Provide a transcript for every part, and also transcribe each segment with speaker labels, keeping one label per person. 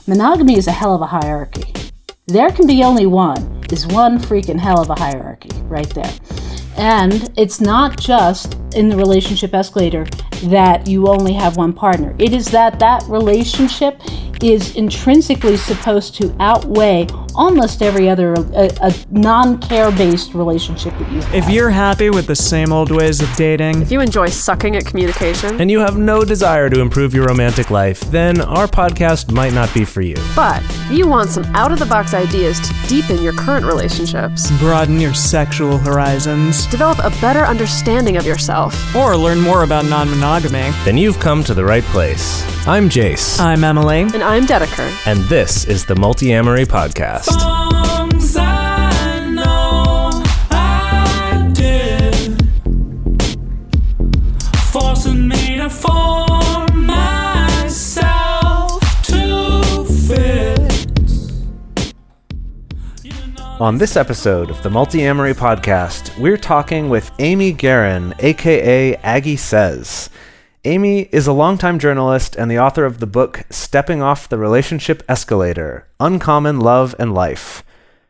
Speaker 1: Monogamy is a hell of a hierarchy. There can be only one is one freaking hell of a hierarchy right there. And it's not just in the relationship escalator that you only have one partner. It is that relationship is intrinsically supposed to outweigh almost every other a non-care-based relationship that you have.
Speaker 2: If you're happy with the same old ways of dating,
Speaker 3: if you enjoy sucking at communication,
Speaker 4: and you have no desire to improve your romantic life, then our podcast might not be for you.
Speaker 3: But if you want some out-of-the-box ideas to deepen your current relationships,
Speaker 2: broaden your sexual horizons,
Speaker 3: develop a better understanding of yourself,
Speaker 2: or learn more about non-monogamy,
Speaker 4: then you've come to the right place. I'm Jase.
Speaker 2: I'm Emily.
Speaker 3: And I'm Dedeker.
Speaker 4: And this is the Multiamory podcast.
Speaker 5: Songs I know I did, forcing me to form myself to fit.
Speaker 4: On this episode of the Multiamory podcast, we're talking with Amy Gahran, a.k.a. Aggie Sez. Amy is a longtime journalist and the author of the book Stepping Off the Relationship Escalator, Uncommon Love and Life.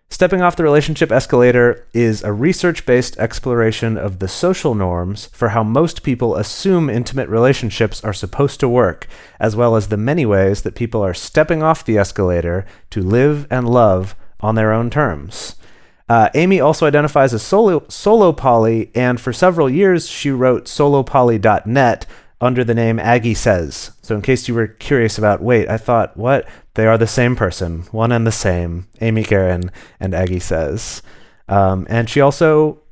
Speaker 4: Stepping Off the Relationship Escalator is a research-based exploration of the social norms for how most people assume intimate relationships are supposed to work, as well as the many ways that people are stepping off the escalator to live and love on their own terms. Amy also identifies as solo poly, and for several years she wrote solopoly.net under the name Aggie Sez. So in case you were curious about, wait, I thought, what? They are the same person, one and the same, Amy Gahran and Aggie Sez. And she also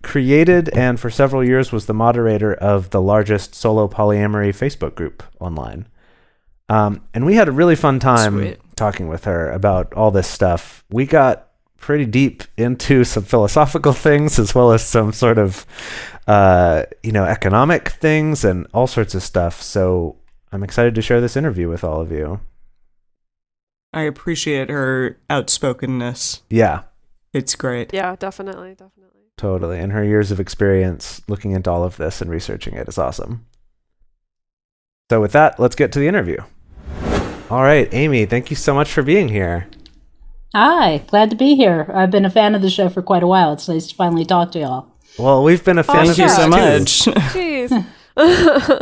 Speaker 4: created and for several years was the moderator of the largest solo polyamory Facebook group online. And we had a really fun time talking with her about all this stuff. We got pretty deep into some philosophical things as well as some sort of economic things and all sorts of stuff. So I'm excited to share this interview with all of you.
Speaker 2: I appreciate her outspokenness.
Speaker 4: Yeah.
Speaker 2: It's great.
Speaker 3: Yeah, definitely.
Speaker 4: Totally. And her years of experience looking into all of this and researching it is awesome. So with that, let's get to the interview. All right, Amy, thank you so much for being here.
Speaker 1: Hi, glad to be here. I've been a fan of the show for quite a while. It's nice to finally talk to y'all.
Speaker 4: Well, we've been a fan of
Speaker 2: you so much.
Speaker 3: Jeez.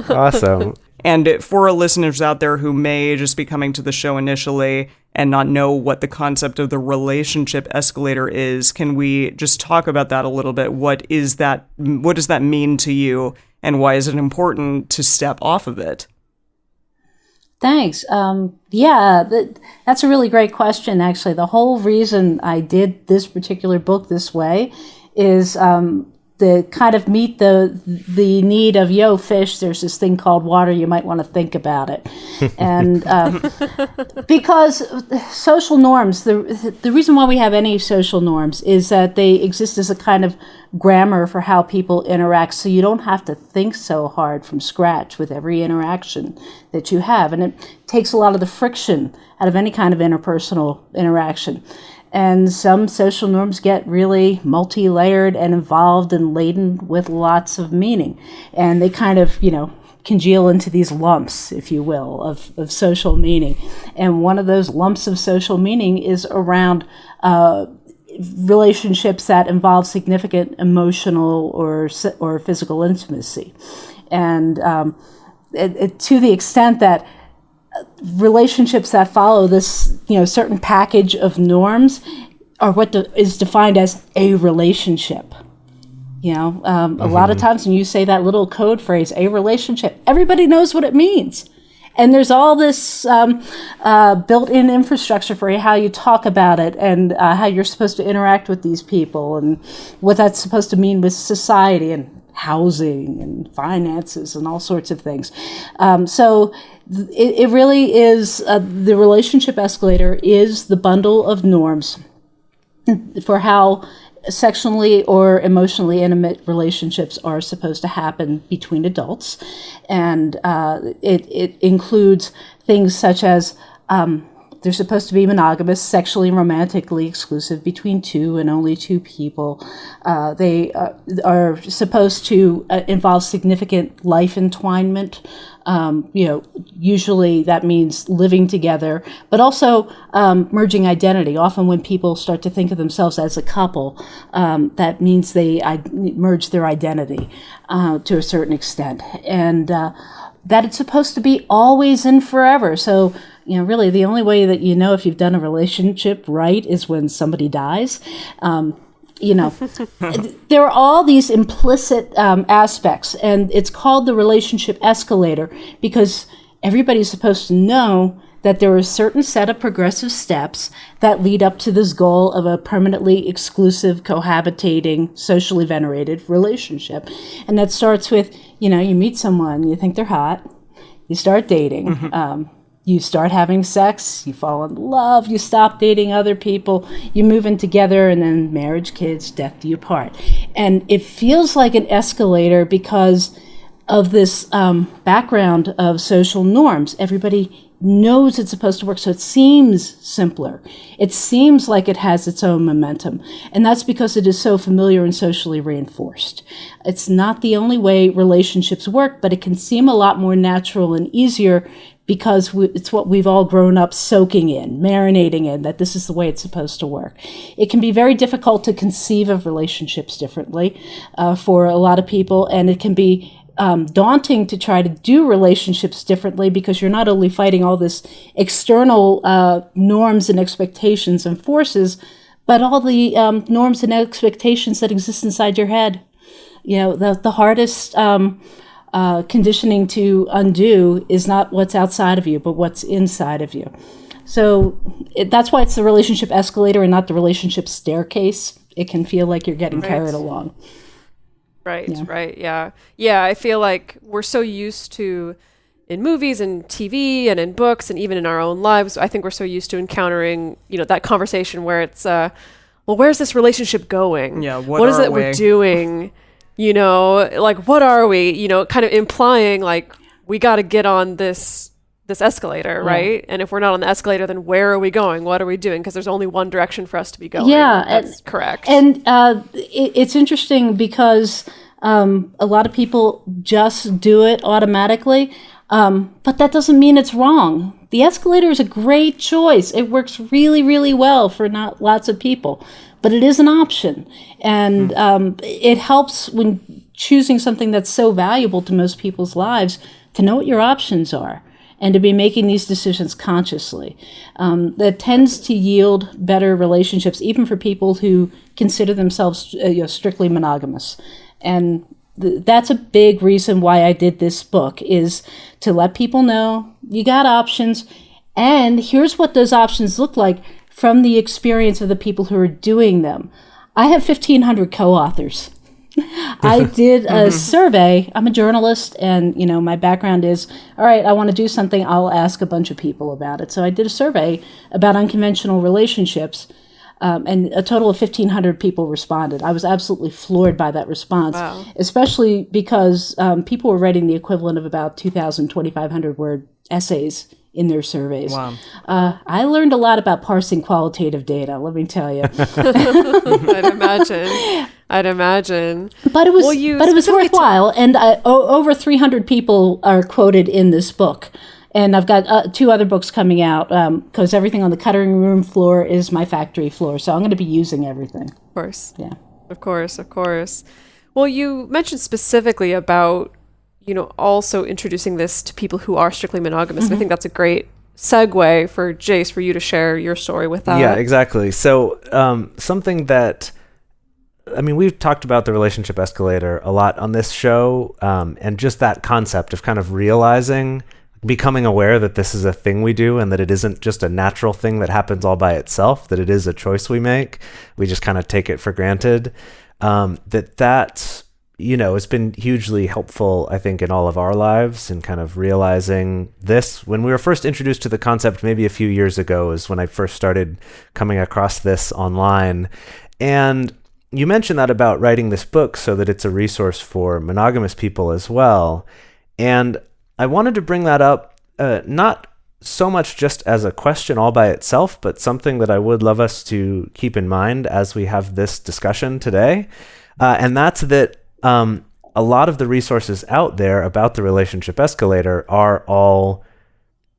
Speaker 4: Awesome.
Speaker 2: And for our listeners out there who may just be coming to the show initially and not know what the concept of the relationship escalator is, can we just talk about that a little bit? What is that? What does that mean to you? And why is it important to step off of it?
Speaker 1: Thanks. That's a really great question, actually. The whole reason I did this particular book this way is to kind of meet the need of, yo, fish, there's this thing called water, you might want to think about it. And because social norms, the reason why we have any social norms is that they exist as a kind of grammar for how people interact, so you don't have to think so hard from scratch with every interaction that you have. And it takes a lot of the friction out of any kind of interpersonal interaction. And some social norms get really multi-layered and involved and laden with lots of meaning. And they kind of, congeal into these lumps, if you will, of social meaning. And one of those lumps of social meaning is around relationships that involve significant emotional or physical intimacy. And to the extent that relationships that follow this, certain package of norms are what is defined as a relationship. A lot of times when you say that little code phrase, a relationship, everybody knows what it means. And there's all this built-in infrastructure for how you talk about it and how you're supposed to interact with these people and what that's supposed to mean with society and housing and finances and all sorts of things. So it really is, the relationship escalator is the bundle of norms for how sexually or emotionally intimate relationships are supposed to happen between adults. And it includes things such as they're supposed to be monogamous, sexually and romantically exclusive between two and only two people. They are supposed to involve significant life entwinement Usually that means living together, but also merging identity. Often when people start to think of themselves as a couple, that means they merge their identity to a certain extent. And that it's supposed to be always and forever. So, really the only way that you know if you've done a relationship right is when somebody dies. There are all these implicit aspects, and it's called the relationship escalator because everybody's supposed to know that there are a certain set of progressive steps that lead up to this goal of a permanently exclusive, cohabitating, socially venerated relationship. And that starts with, you meet someone, you think they're hot, you start dating, you start having sex, you fall in love, you stop dating other people, you move in together, and then marriage, kids, death do you part. And it feels like an escalator because of this background of social norms. Everybody knows it's supposed to work, so it seems simpler. It seems like it has its own momentum. And that's because it is so familiar and socially reinforced. It's not the only way relationships work, but it can seem a lot more natural and easier because it's what we've all grown up soaking in, marinating in, that this is the way it's supposed to work. It can be very difficult to conceive of relationships differently for a lot of people, and it can be daunting to try to do relationships differently because you're not only fighting all this external norms and expectations and forces, but all the norms and expectations that exist inside your head. The hardest conditioning to undo is not what's outside of you, but what's inside of you. So that's why it's the relationship escalator and not the relationship staircase. It can feel like you're getting carried along.
Speaker 3: Right, yeah. Yeah, I feel like we're so used to, in movies and TV and in books and even in our own lives, I think we're so used to encountering, that conversation where it's, where's this relationship going?
Speaker 2: Yeah,
Speaker 3: what is it we're doing? What are we? Kind of implying like we got to get on this escalator, right? And if we're not on the escalator, then where are we going? What are we doing? Because there's only one direction for us to be going.
Speaker 1: Yeah,
Speaker 3: that's correct.
Speaker 1: And it's interesting because a lot of people just do it automatically, but that doesn't mean it's wrong. The escalator is a great choice. It works really, really well for not lots of people. But it is an option, and it helps when choosing something that's so valuable to most people's lives to know what your options are and to be making these decisions consciously. That tends to yield better relationships, even for people who consider themselves strictly monogamous. And that's a big reason why I did this book, is to let people know you got options, and here's what those options look like from the experience of the people who are doing them. I have 1,500 co-authors. I did a survey. I'm a journalist, and my background is, all right, I want to do something, I'll ask a bunch of people about it. So I did a survey about unconventional relationships, and a total of 1,500 people responded. I was absolutely floored by that response, especially because people were writing the equivalent of about 2,000, 2,500 word essays in their surveys.
Speaker 2: Wow.
Speaker 1: I learned a lot about parsing qualitative data, let me tell you.
Speaker 3: I'd imagine.
Speaker 1: But it was worthwhile, and over 300 people are quoted in this book. And I've got 2 other books coming out because everything on the cutting room floor is my factory floor. So I'm going to be using everything.
Speaker 3: Of course.
Speaker 1: Yeah.
Speaker 3: Of course. Well, you mentioned specifically about also introducing this to people who are strictly monogamous. And I think that's a great segue for Jase, for you to share your story with that.
Speaker 4: Yeah, exactly. So something that, we've talked about the relationship escalator a lot on this show, and just that concept of kind of becoming aware that this is a thing we do and that it isn't just a natural thing that happens all by itself, that it is a choice we make. We just kind of take it for granted. That's it's been hugely helpful, I think, in all of our lives, and kind of realizing this. When we were first introduced to the concept, maybe a few years ago, is when I first started coming across this online. And you mentioned that about writing this book so that it's a resource for monogamous people as well. And I wanted to bring that up, not so much just as a question all by itself, but something that I would love us to keep in mind as we have this discussion today. And that's that a lot of the resources out there about the relationship escalator are all,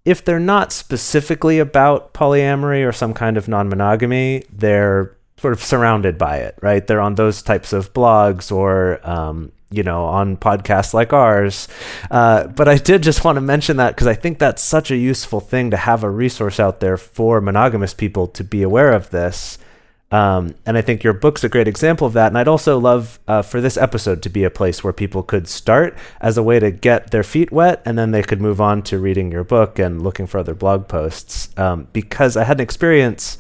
Speaker 4: if they're not specifically about polyamory or some kind of non-monogamy, they're sort of surrounded by it, right? They're on those types of blogs or, on podcasts like ours. But I did just want to mention that because I think that's such a useful thing to have a resource out there for monogamous people to be aware of this. And I think your book's a great example of that. And I'd also love for this episode to be a place where people could start as a way to get their feet wet, and then they could move on to reading your book and looking for other blog posts. Because I had an experience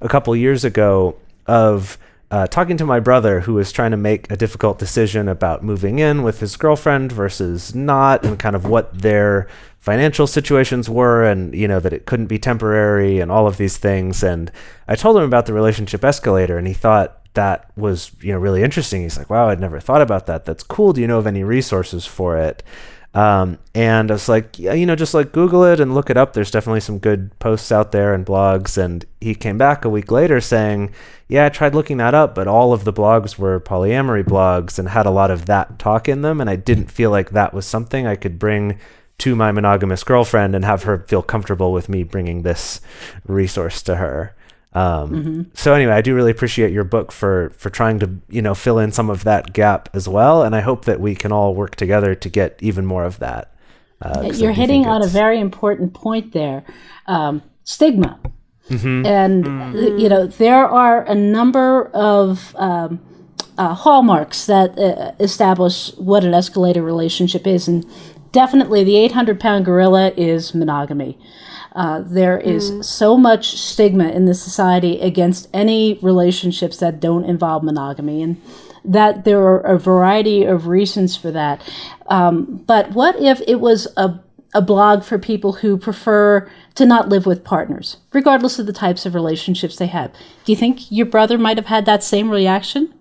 Speaker 4: a couple years ago of talking to my brother, who was trying to make a difficult decision about moving in with his girlfriend versus not, and kind of what their financial situations were, and that it couldn't be temporary and all of these things. And I told him about the relationship escalator, and he thought that was really interesting. He's like, wow, I'd never thought about that. That's cool. Do you know of any resources for it? And I was like, yeah, just like Google it and look it up. There's definitely some good posts out there and blogs. And he came back a week later saying, yeah, I tried looking that up, but all of the blogs were polyamory blogs and had a lot of that talk in them. And I didn't feel like that was something I could bring to my monogamous girlfriend and have her feel comfortable with me bringing this resource to her. So anyway, I do really appreciate your book for trying to, fill in some of that gap as well. And I hope that we can all work together to get even more of that.
Speaker 1: You're hitting on a very important point there. Stigma. And, there are a number of hallmarks that establish what an escalator relationship is. And definitely the 800-pound gorilla is monogamy. There is so much stigma in this society against any relationships that don't involve monogamy, and that there are a variety of reasons for that. But what if it was a blog for people who prefer to not live with partners, regardless of the types of relationships they have? Do you think your brother might have had that same reaction?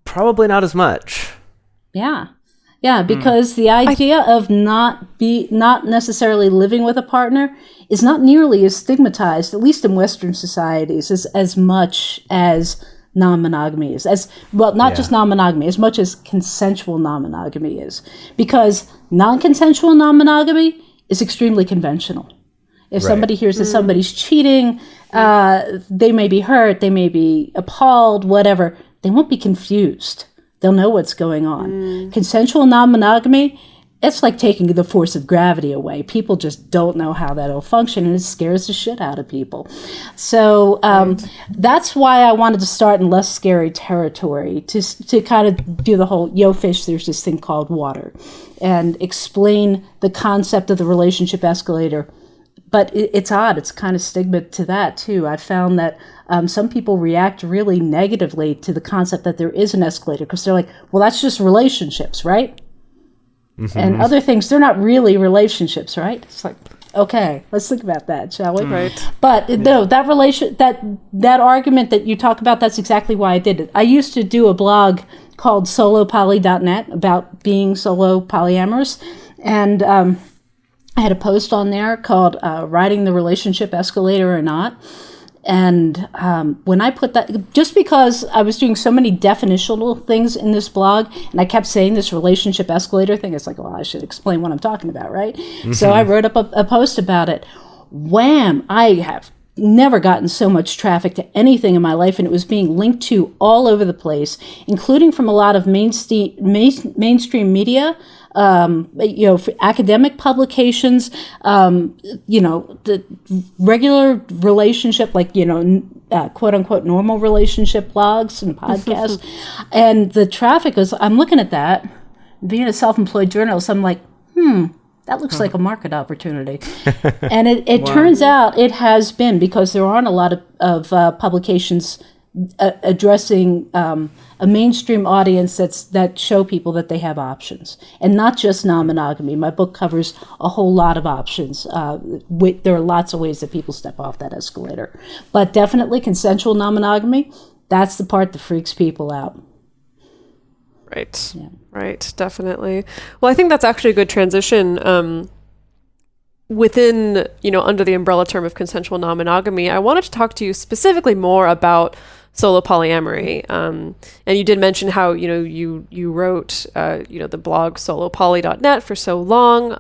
Speaker 4: Probably not as much.
Speaker 1: Yeah, because the idea of not necessarily living with a partner is not nearly as stigmatized, at least in Western societies, as much as non-monogamy is. Just non-monogamy, as much as consensual non-monogamy is. Because non-consensual non-monogamy is extremely conventional. If somebody hears that somebody's cheating, they may be hurt, they may be appalled, whatever. They won't be confused. They'll know what's going on. Consensual non-monogamy, it's like taking the force of gravity away. People just don't know how that'll function, and it scares the shit out of people. So that's why I wanted to start in less scary territory, to kind of do the whole, yo fish, there's this thing called water, and explain the concept of the relationship escalator. But it's odd. It's kind of stigma to that, too. I found that some people react really negatively to the concept that there is an escalator, because they're like, well, that's just relationships, right? And other things, they're not really relationships, right? It's like, okay, let's think about that, shall we?
Speaker 3: Right.
Speaker 1: But no, that argument that you talk about, that's exactly why I did it. I used to do a blog called solopoly.net about being solo polyamorous. And I had a post on there called Riding the Relationship Escalator or Not. And when I put that, just because I was doing so many definitional things in this blog, and I kept saying this relationship escalator thing, it's like, well, I should explain what I'm talking about, right? So I wrote up a post about it. Wham! I have never gotten so much traffic to anything in my life, and it was being linked to all over the place, including from a lot of mainstream media, for academic publications, the regular relationship, like, quote unquote normal relationship blogs and podcasts. And the traffic is, I'm looking at that, being a self-employed journalist, I'm like, that looks like a market opportunity. And it turns out it has been, because there aren't a lot of publications addressing a mainstream audience that show people that they have options, and not just non-monogamy. My book covers a whole lot of options. There are lots of ways that people step off that escalator, but definitely consensual non-monogamy, that's the part that freaks people out.
Speaker 3: Right. Yeah. Right. Definitely. Well, I think that's actually a good transition. Within, under the umbrella term of consensual non-monogamy, I wanted to talk to you specifically more about solo polyamory. And you did mention how, you wrote, the blog solopoly.net for so long.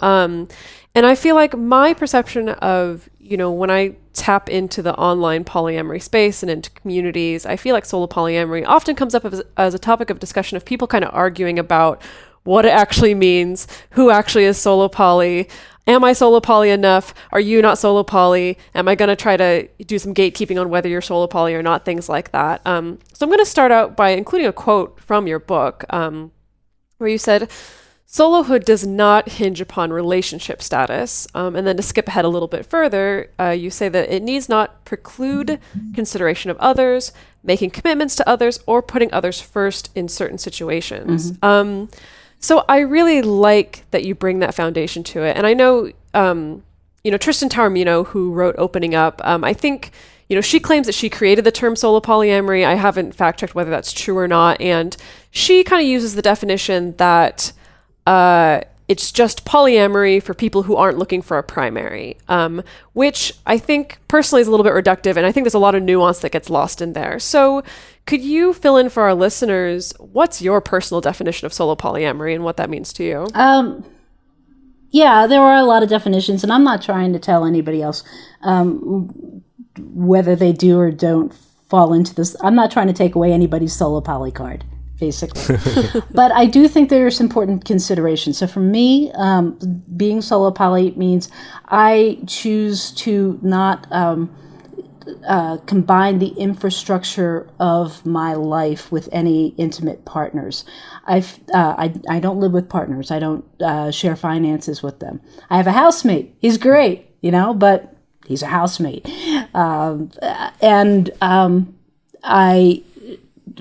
Speaker 3: And I feel like my perception of, when I tap into the online polyamory space and into communities, I feel like solo polyamory often comes up as a topic of discussion of people kind of arguing about what it actually means, who actually is solo poly. Am I solo poly enough? Are you not solo poly? Am I going to try to do some gatekeeping on whether you're solo poly or not? Things like that. So I'm going to start out by including a quote from your book where you said, "Solohood does not hinge upon relationship status." And then to skip ahead a little bit further, you say that it needs not preclude consideration of others, making commitments to others, or putting others first in certain situations. So I really like that you bring that foundation to it. And I know, Tristan Taormino, who wrote Opening Up, I think, she claims that she created the term solo polyamory. I haven't fact checked whether that's true or not. And she kind of uses the definition that it's just polyamory for people who aren't looking for a primary, which I think personally is a little bit reductive. And I think there's a lot of nuance that gets lost in there. So could you fill in for our listeners, what's your personal definition of solo polyamory and what that means to you?
Speaker 1: Yeah, there are a lot of definitions, and I'm not trying to tell anybody else whether they do or don't fall into this. I'm not trying to take away anybody's solo poly card, basically. But I do think there's important considerations. So for me, being solo poly means I choose to not combine the infrastructure of my life with any intimate partners. I don't live with partners. I don't share finances with them. I have a housemate. He's great, but he's a housemate.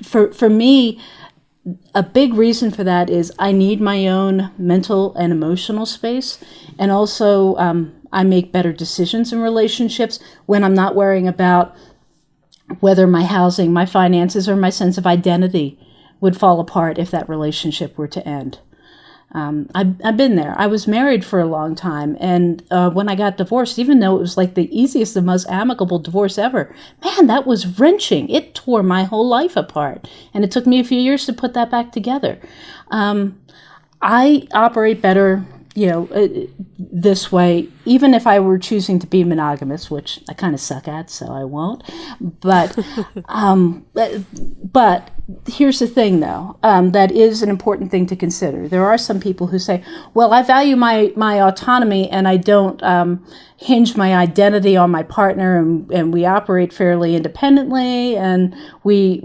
Speaker 1: For me, a big reason for that is I need my own mental and emotional space, and also I make better decisions in relationships when I'm not worrying about whether my housing, my finances, or my sense of identity would fall apart if that relationship were to end. I've been there. I was married for a long time, and when I got divorced, even though it was like the easiest and most amicable divorce ever, man, that was wrenching. It tore my whole life apart, and it took me a few years to put that back together. I operate better this way, even if I were choosing to be monogamous, which I kind of suck at, so I won't. But here's the thing, though, that is an important thing to consider. There are some people who say, well, I value my autonomy and I don't hinge my identity on my partner, and we operate fairly independently, and we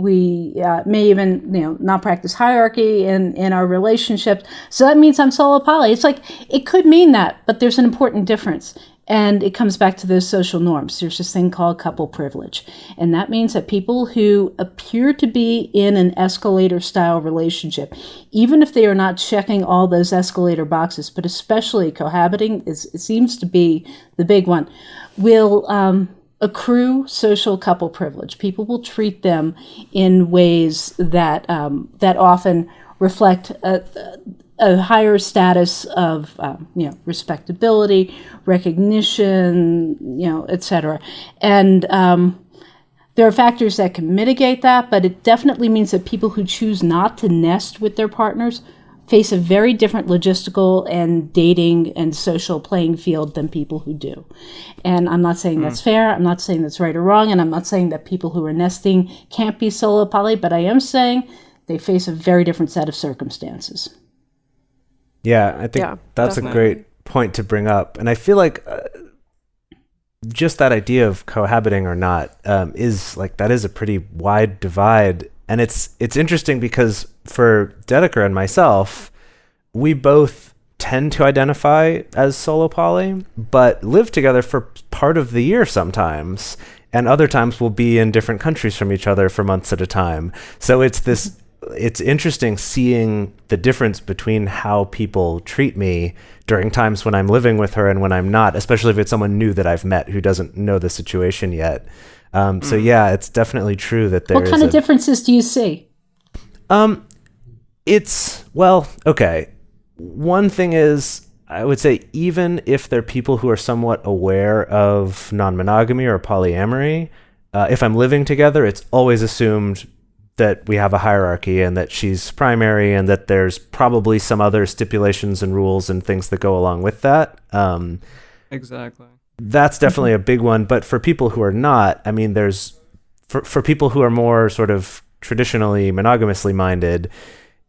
Speaker 1: may even not practice hierarchy in our relationships. So that means I'm solo poly. It's like, it could mean that, but there's an important difference. And it comes back to those social norms. There's this thing called couple privilege. And that means that people who appear to be in an escalator style relationship, even if they are not checking all those escalator boxes, but especially cohabiting, it seems to be the big one, will accrue social couple privilege. People will treat them in ways that often reflect a higher status of, respectability, recognition, etc. And there are factors that can mitigate that, but it definitely means that people who choose not to nest with their partners face a very different logistical and dating and social playing field than people who do. And I'm not saying that's fair. I'm not saying that's right or wrong. And I'm not saying that people who are nesting can't be solo poly, but I am saying they face a very different set of circumstances.
Speaker 4: Yeah, I think that's definitely a great point to bring up. And I feel like just that idea of cohabiting or not is a pretty wide divide. And it's interesting because for Dedeker and myself, we both tend to identify as solo poly, but live together for part of the year sometimes. And other times we'll be in different countries from each other for months at a time. So it's interesting seeing the difference between how people treat me during times when I'm living with her and when I'm not, especially if it's someone new that I've met who doesn't know the situation yet. So yeah, it's definitely true that there is.
Speaker 1: What kind of differences do you see?
Speaker 4: Okay. One thing is, I would say, even if they're people who are somewhat aware of non-monogamy or polyamory, if I'm living together, it's always assumed that we have a hierarchy and that she's primary and that there's probably some other stipulations and rules and things that go along with that.
Speaker 2: Exactly.
Speaker 4: That's definitely a big one. But for people who are not, I mean, there's for people who are more sort of traditionally monogamously minded,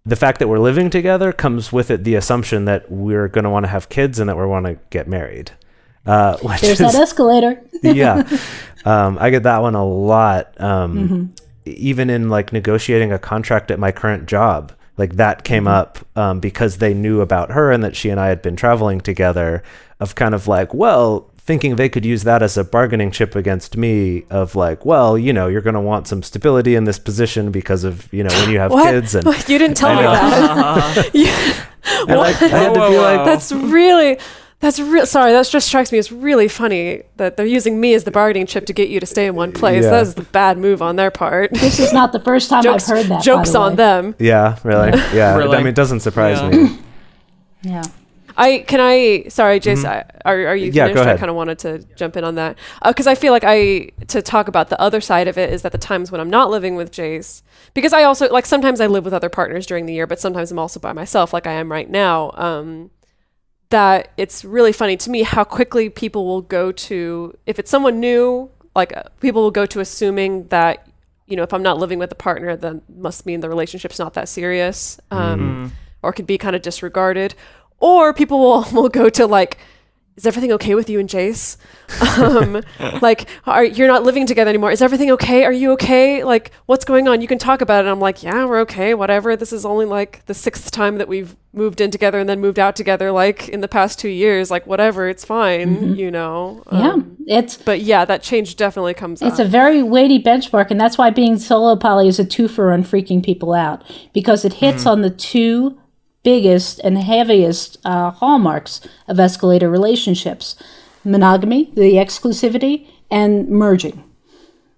Speaker 4: the fact that we're living together comes with it the assumption that we're going to want to have kids and that we want to get married.
Speaker 1: There's that escalator.
Speaker 4: Yeah. I get that one a lot. Even in like negotiating a contract at my current job, like that came up because they knew about her and that she and I had been traveling together, of kind of like, well, thinking they could use that as a bargaining chip against me, of like, well, you know, you're going to want some stability in this position because of, you know, when you have kids. And
Speaker 3: you didn't tell me that.
Speaker 4: And I had to be like,
Speaker 3: That's sorry, that just strikes me as really funny that they're using me as the bargaining chip to get you to stay in one place.
Speaker 4: Yeah.
Speaker 3: That is the bad move on their part.
Speaker 1: This is not the first time I've heard that.
Speaker 3: Jokes on them.
Speaker 4: yeah, really. Yeah.
Speaker 2: Really?
Speaker 4: I mean, it doesn't surprise me.
Speaker 1: Yeah.
Speaker 3: Sorry, Jase, are you
Speaker 4: Yeah,
Speaker 3: finished?
Speaker 4: go ahead.
Speaker 3: I kind of wanted to jump in on that. Because I feel like to talk about the other side of it is that the times when I'm not living with Jase, because I also, like, sometimes I live with other partners during the year, but sometimes I'm also by myself, like I am right now. That it's really funny to me how quickly people will go to, if it's someone new, like people will go to assuming that, you know, if I'm not living with a partner, then must mean the relationship's not that serious, or could be kind of disregarded. Or people will go to like, is everything okay with you and Jase? Like, you're not living together anymore. Is everything okay? Are you okay? Like, what's going on? You can talk about it. And I'm like, yeah, we're okay, whatever. This is only like the 6th time that we've moved in together and then moved out together, like in the past 2 years, like whatever, it's fine, you know? But yeah, that change definitely comes up.
Speaker 1: It's a very weighty benchmark, and that's why being solo poly is a twofer on freaking people out, because it hits on the two biggest and heaviest hallmarks of escalator relationships: monogamy, the exclusivity, and merging.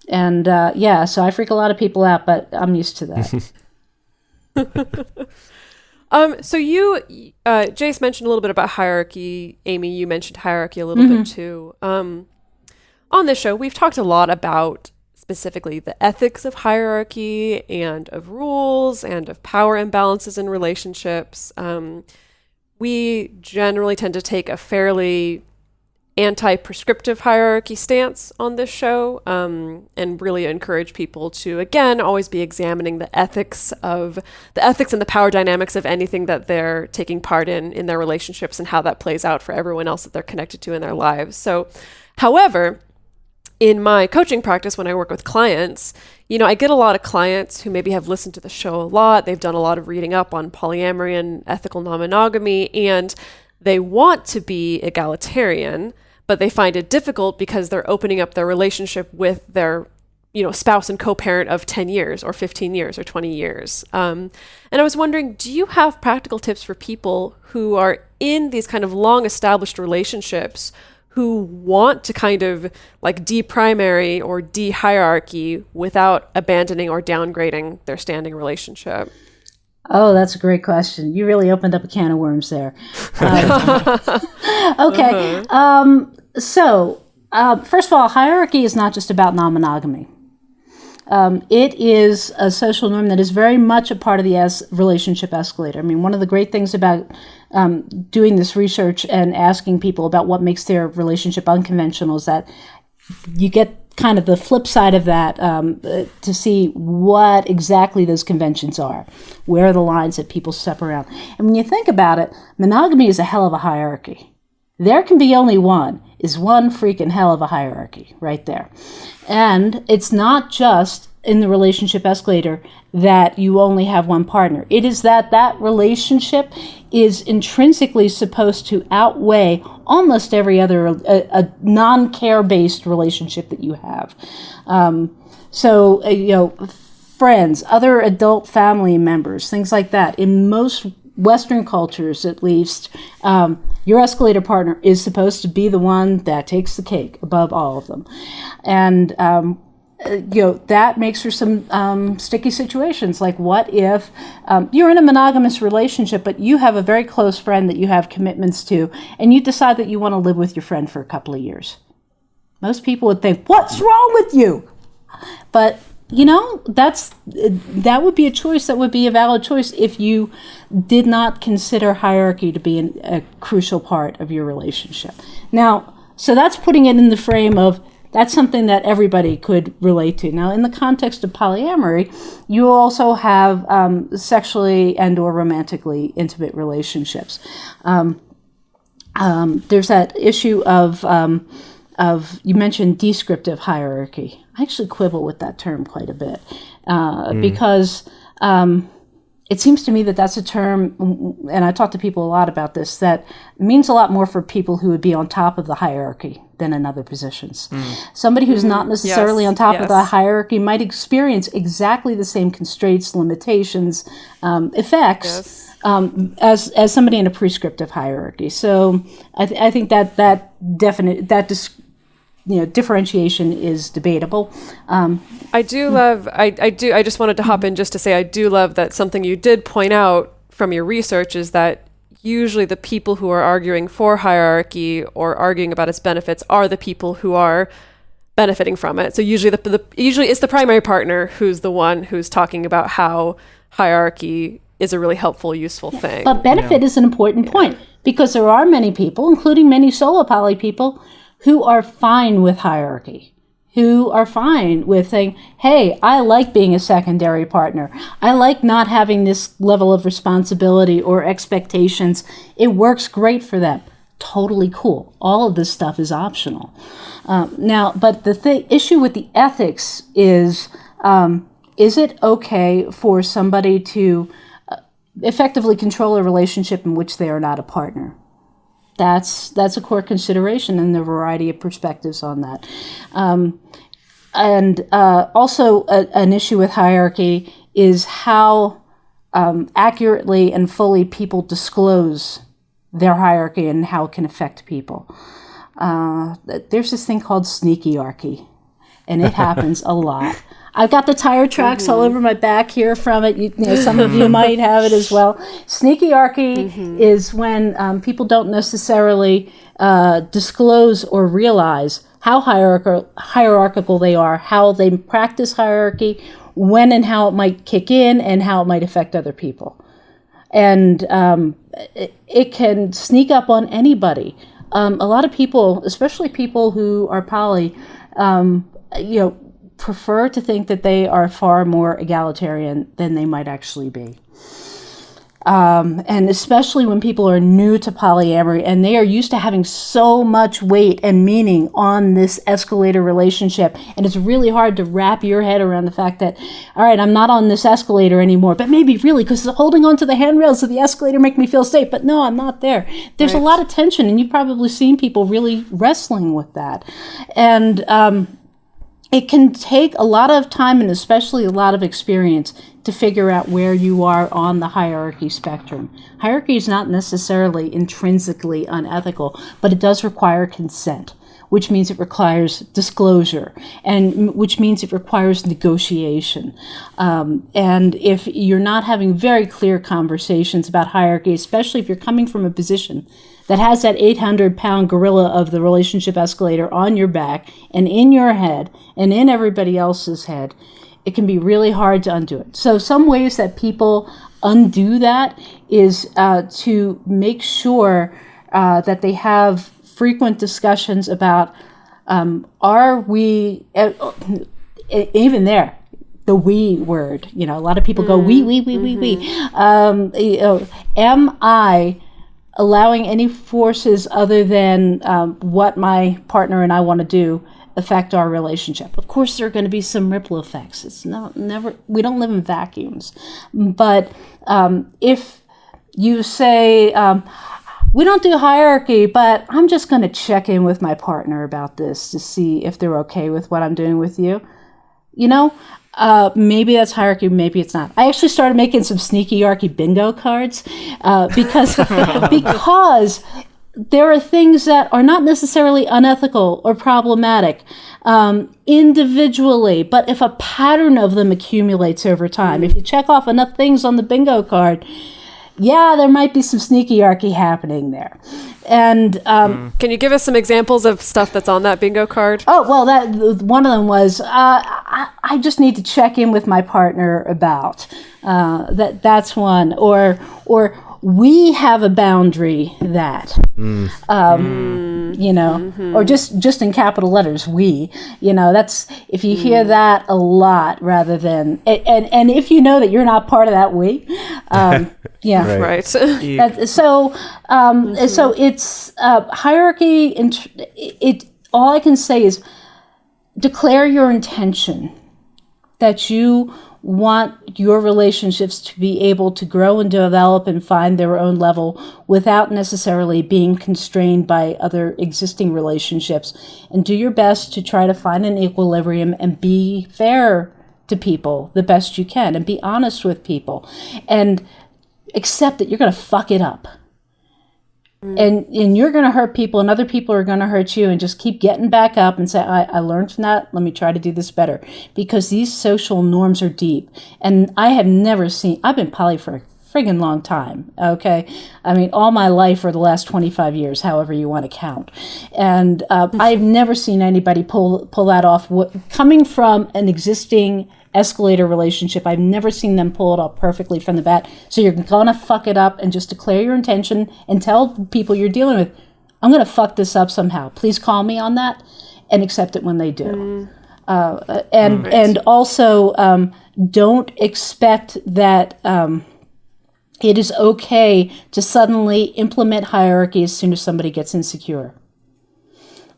Speaker 1: And so I freak a lot of people out, but I'm used to that.
Speaker 3: So you, Jase mentioned a little bit about hierarchy. Amy, you mentioned hierarchy a little bit too. On this show, we've talked a lot about specifically the ethics of hierarchy and of rules and of power imbalances in relationships. We generally tend to take a fairly anti-prescriptive hierarchy stance on this show, and really encourage people to, again, always be examining the ethics and the power dynamics of anything that they're taking part in their relationships, and how that plays out for everyone else that they're connected to in their lives. So, however, in my coaching practice, when I work with clients, you know, I get a lot of clients who maybe have listened to the show a lot. They've done a lot of reading up on polyamory and ethical non-monogamy, and they want to be egalitarian, but they find it difficult because they're opening up their relationship with their, you know, spouse and co-parent of 10 years or 15 years or 20 years. And I was wondering, do you have practical tips for people who are in these kind of long established relationships who want to kind of like de-primary or de-hierarchy without abandoning or downgrading their standing relationship?
Speaker 1: Oh, that's a great question. You really opened up a can of worms there. Okay. So, first of all, hierarchy is not just about non-monogamy. It is a social norm that is very much a part of the relationship escalator. I mean, one of the great things about doing this research and asking people about what makes their relationship unconventional is that you get kind of the flip side of that, to see what exactly those conventions are. Where are the lines that people step around? And when you think about it, monogamy is a hell of a hierarchy. There can be only one is one freaking hell of a hierarchy right there. And it's not just in the relationship escalator that you only have one partner. It is that relationship is intrinsically supposed to outweigh almost every other a non-care-based relationship that you have. So, you know, friends, other adult family members, things like that. In most Western cultures, at least, your escalator partner is supposed to be the one that takes the cake above all of them. And, you know, that makes for some sticky situations. Like, what if you're in a monogamous relationship, but you have a very close friend that you have commitments to, and you decide that you want to live with your friend for a couple of years? Most people would think, what's wrong with you? But that would be a choice. That would be a valid choice if you did not consider hierarchy to be a crucial part of your relationship. Now, so that's putting it in the frame of that's something that everybody could relate to. Now, in the context of polyamory, you also have sexually and or romantically intimate relationships. There's that issue of you mentioned descriptive hierarchy. I actually quibble with that term quite a bit because it seems to me that that's a term, and I talk to people a lot about this, that means a lot more for people who would be on top of the hierarchy than in other positions. Somebody who's not necessarily on top of the hierarchy might experience exactly the same constraints, limitations, effects as somebody in a prescriptive hierarchy. So I think that differentiation is debatable.
Speaker 3: I do love, I just wanted to hop in just to say, I do love that something you did point out from your research is that usually the people who are arguing for hierarchy or arguing about its benefits are the people who are benefiting from it. So usually usually it's the primary partner who's the one who's talking about how hierarchy is a really helpful, useful thing.
Speaker 1: But benefit is an important point because there are many people, including many solo poly people, who are fine with hierarchy, who are fine with saying, hey, I like being a secondary partner. I like not having this level of responsibility or expectations. It works great for them. Totally cool. All of this stuff is optional. But the issue with the ethics is it okay for somebody to effectively control a relationship in which they are not a partner? That's a core consideration, and there are a variety of perspectives on that. Also an issue with hierarchy is how accurately and fully people disclose their hierarchy and how it can affect people. There's this thing called sneakyarchy, and it happens a lot. I've got the tire tracks all over my back here from it. Some of you might have it as well. Sneakyarchy is when people don't necessarily disclose or realize how hierarchical they are, how they practice hierarchy, when and how it might kick in, and how it might affect other people. And it can sneak up on anybody. A lot of people, especially people who are poly, prefer to think that they are far more egalitarian than they might actually be. And especially when people are new to polyamory and they are used to having so much weight and meaning on this escalator relationship. And it's really hard to wrap your head around the fact that, all right, I'm not on this escalator anymore, but maybe really because holding onto the handrails of the escalator make me feel safe. But no, I'm not there. There's a lot of tension, and you've probably seen people really wrestling with that. And it can take a lot of time and especially a lot of experience to figure out where you are on the hierarchy spectrum. Hierarchy is not necessarily intrinsically unethical, but it does require consent, which means it requires disclosure, and which means it requires negotiation. And if you're not having very clear conversations about hierarchy, especially if you're coming from a position that has that 800-pound gorilla of the relationship escalator on your back and in your head and in everybody else's head, it can be really hard to undo it. So some ways that people undo that is to make sure that they have frequent discussions about, are we, even there, the we word, a lot of people go, we. Am I allowing any forces other than what my partner and I want to do affect our relationship? Of course, there are going to be some ripple effects. It's never. We don't live in vacuums. But if you say, we don't do hierarchy, but I'm just going to check in with my partner about this to see if they're okay with what I'm doing with you, maybe that's hierarchy, maybe it's not. I actually started making some sneakyarchy bingo cards because there are things that are not necessarily unethical or problematic individually, but if a pattern of them accumulates over time, if you check off enough things on the bingo card, there might be some sneakyarchy happening there. And can
Speaker 3: you give us some examples of stuff that's on that bingo card?
Speaker 1: Oh, well, that one of them was, I I just need to check in with my partner about. That's one. Or we have a boundary that, or just in capital letters, we, that's, if you hear that a lot rather than, and if you know that you're not part of that we, yeah.
Speaker 3: Right.
Speaker 1: So it's hierarchy. All I can say is declare your intention that you want your relationships to be able to grow and develop and find their own level without necessarily being constrained by other existing relationships, and do your best to try to find an equilibrium and be fair to people the best you can, and be honest with people, and accept that you're going to fuck it up. And you're going to hurt people, and other people are going to hurt you, and just keep getting back up and say, I learned from that. Let me try to do this better. Because these social norms are deep. And I have never seen, I've been poly for a friggin' long time. Okay. I mean, all my life for the last 25 years, however you want to count. And I've never seen anybody pull that off. Coming from an existing escalator relationship, I've never seen them pull it off perfectly from the bat. So you're gonna fuck it up, and just declare your intention and tell people you're dealing with, I'm gonna fuck this up somehow. Please call me on that, and accept it when they do. And also don't expect that it is okay to suddenly implement hierarchy as soon as somebody gets insecure.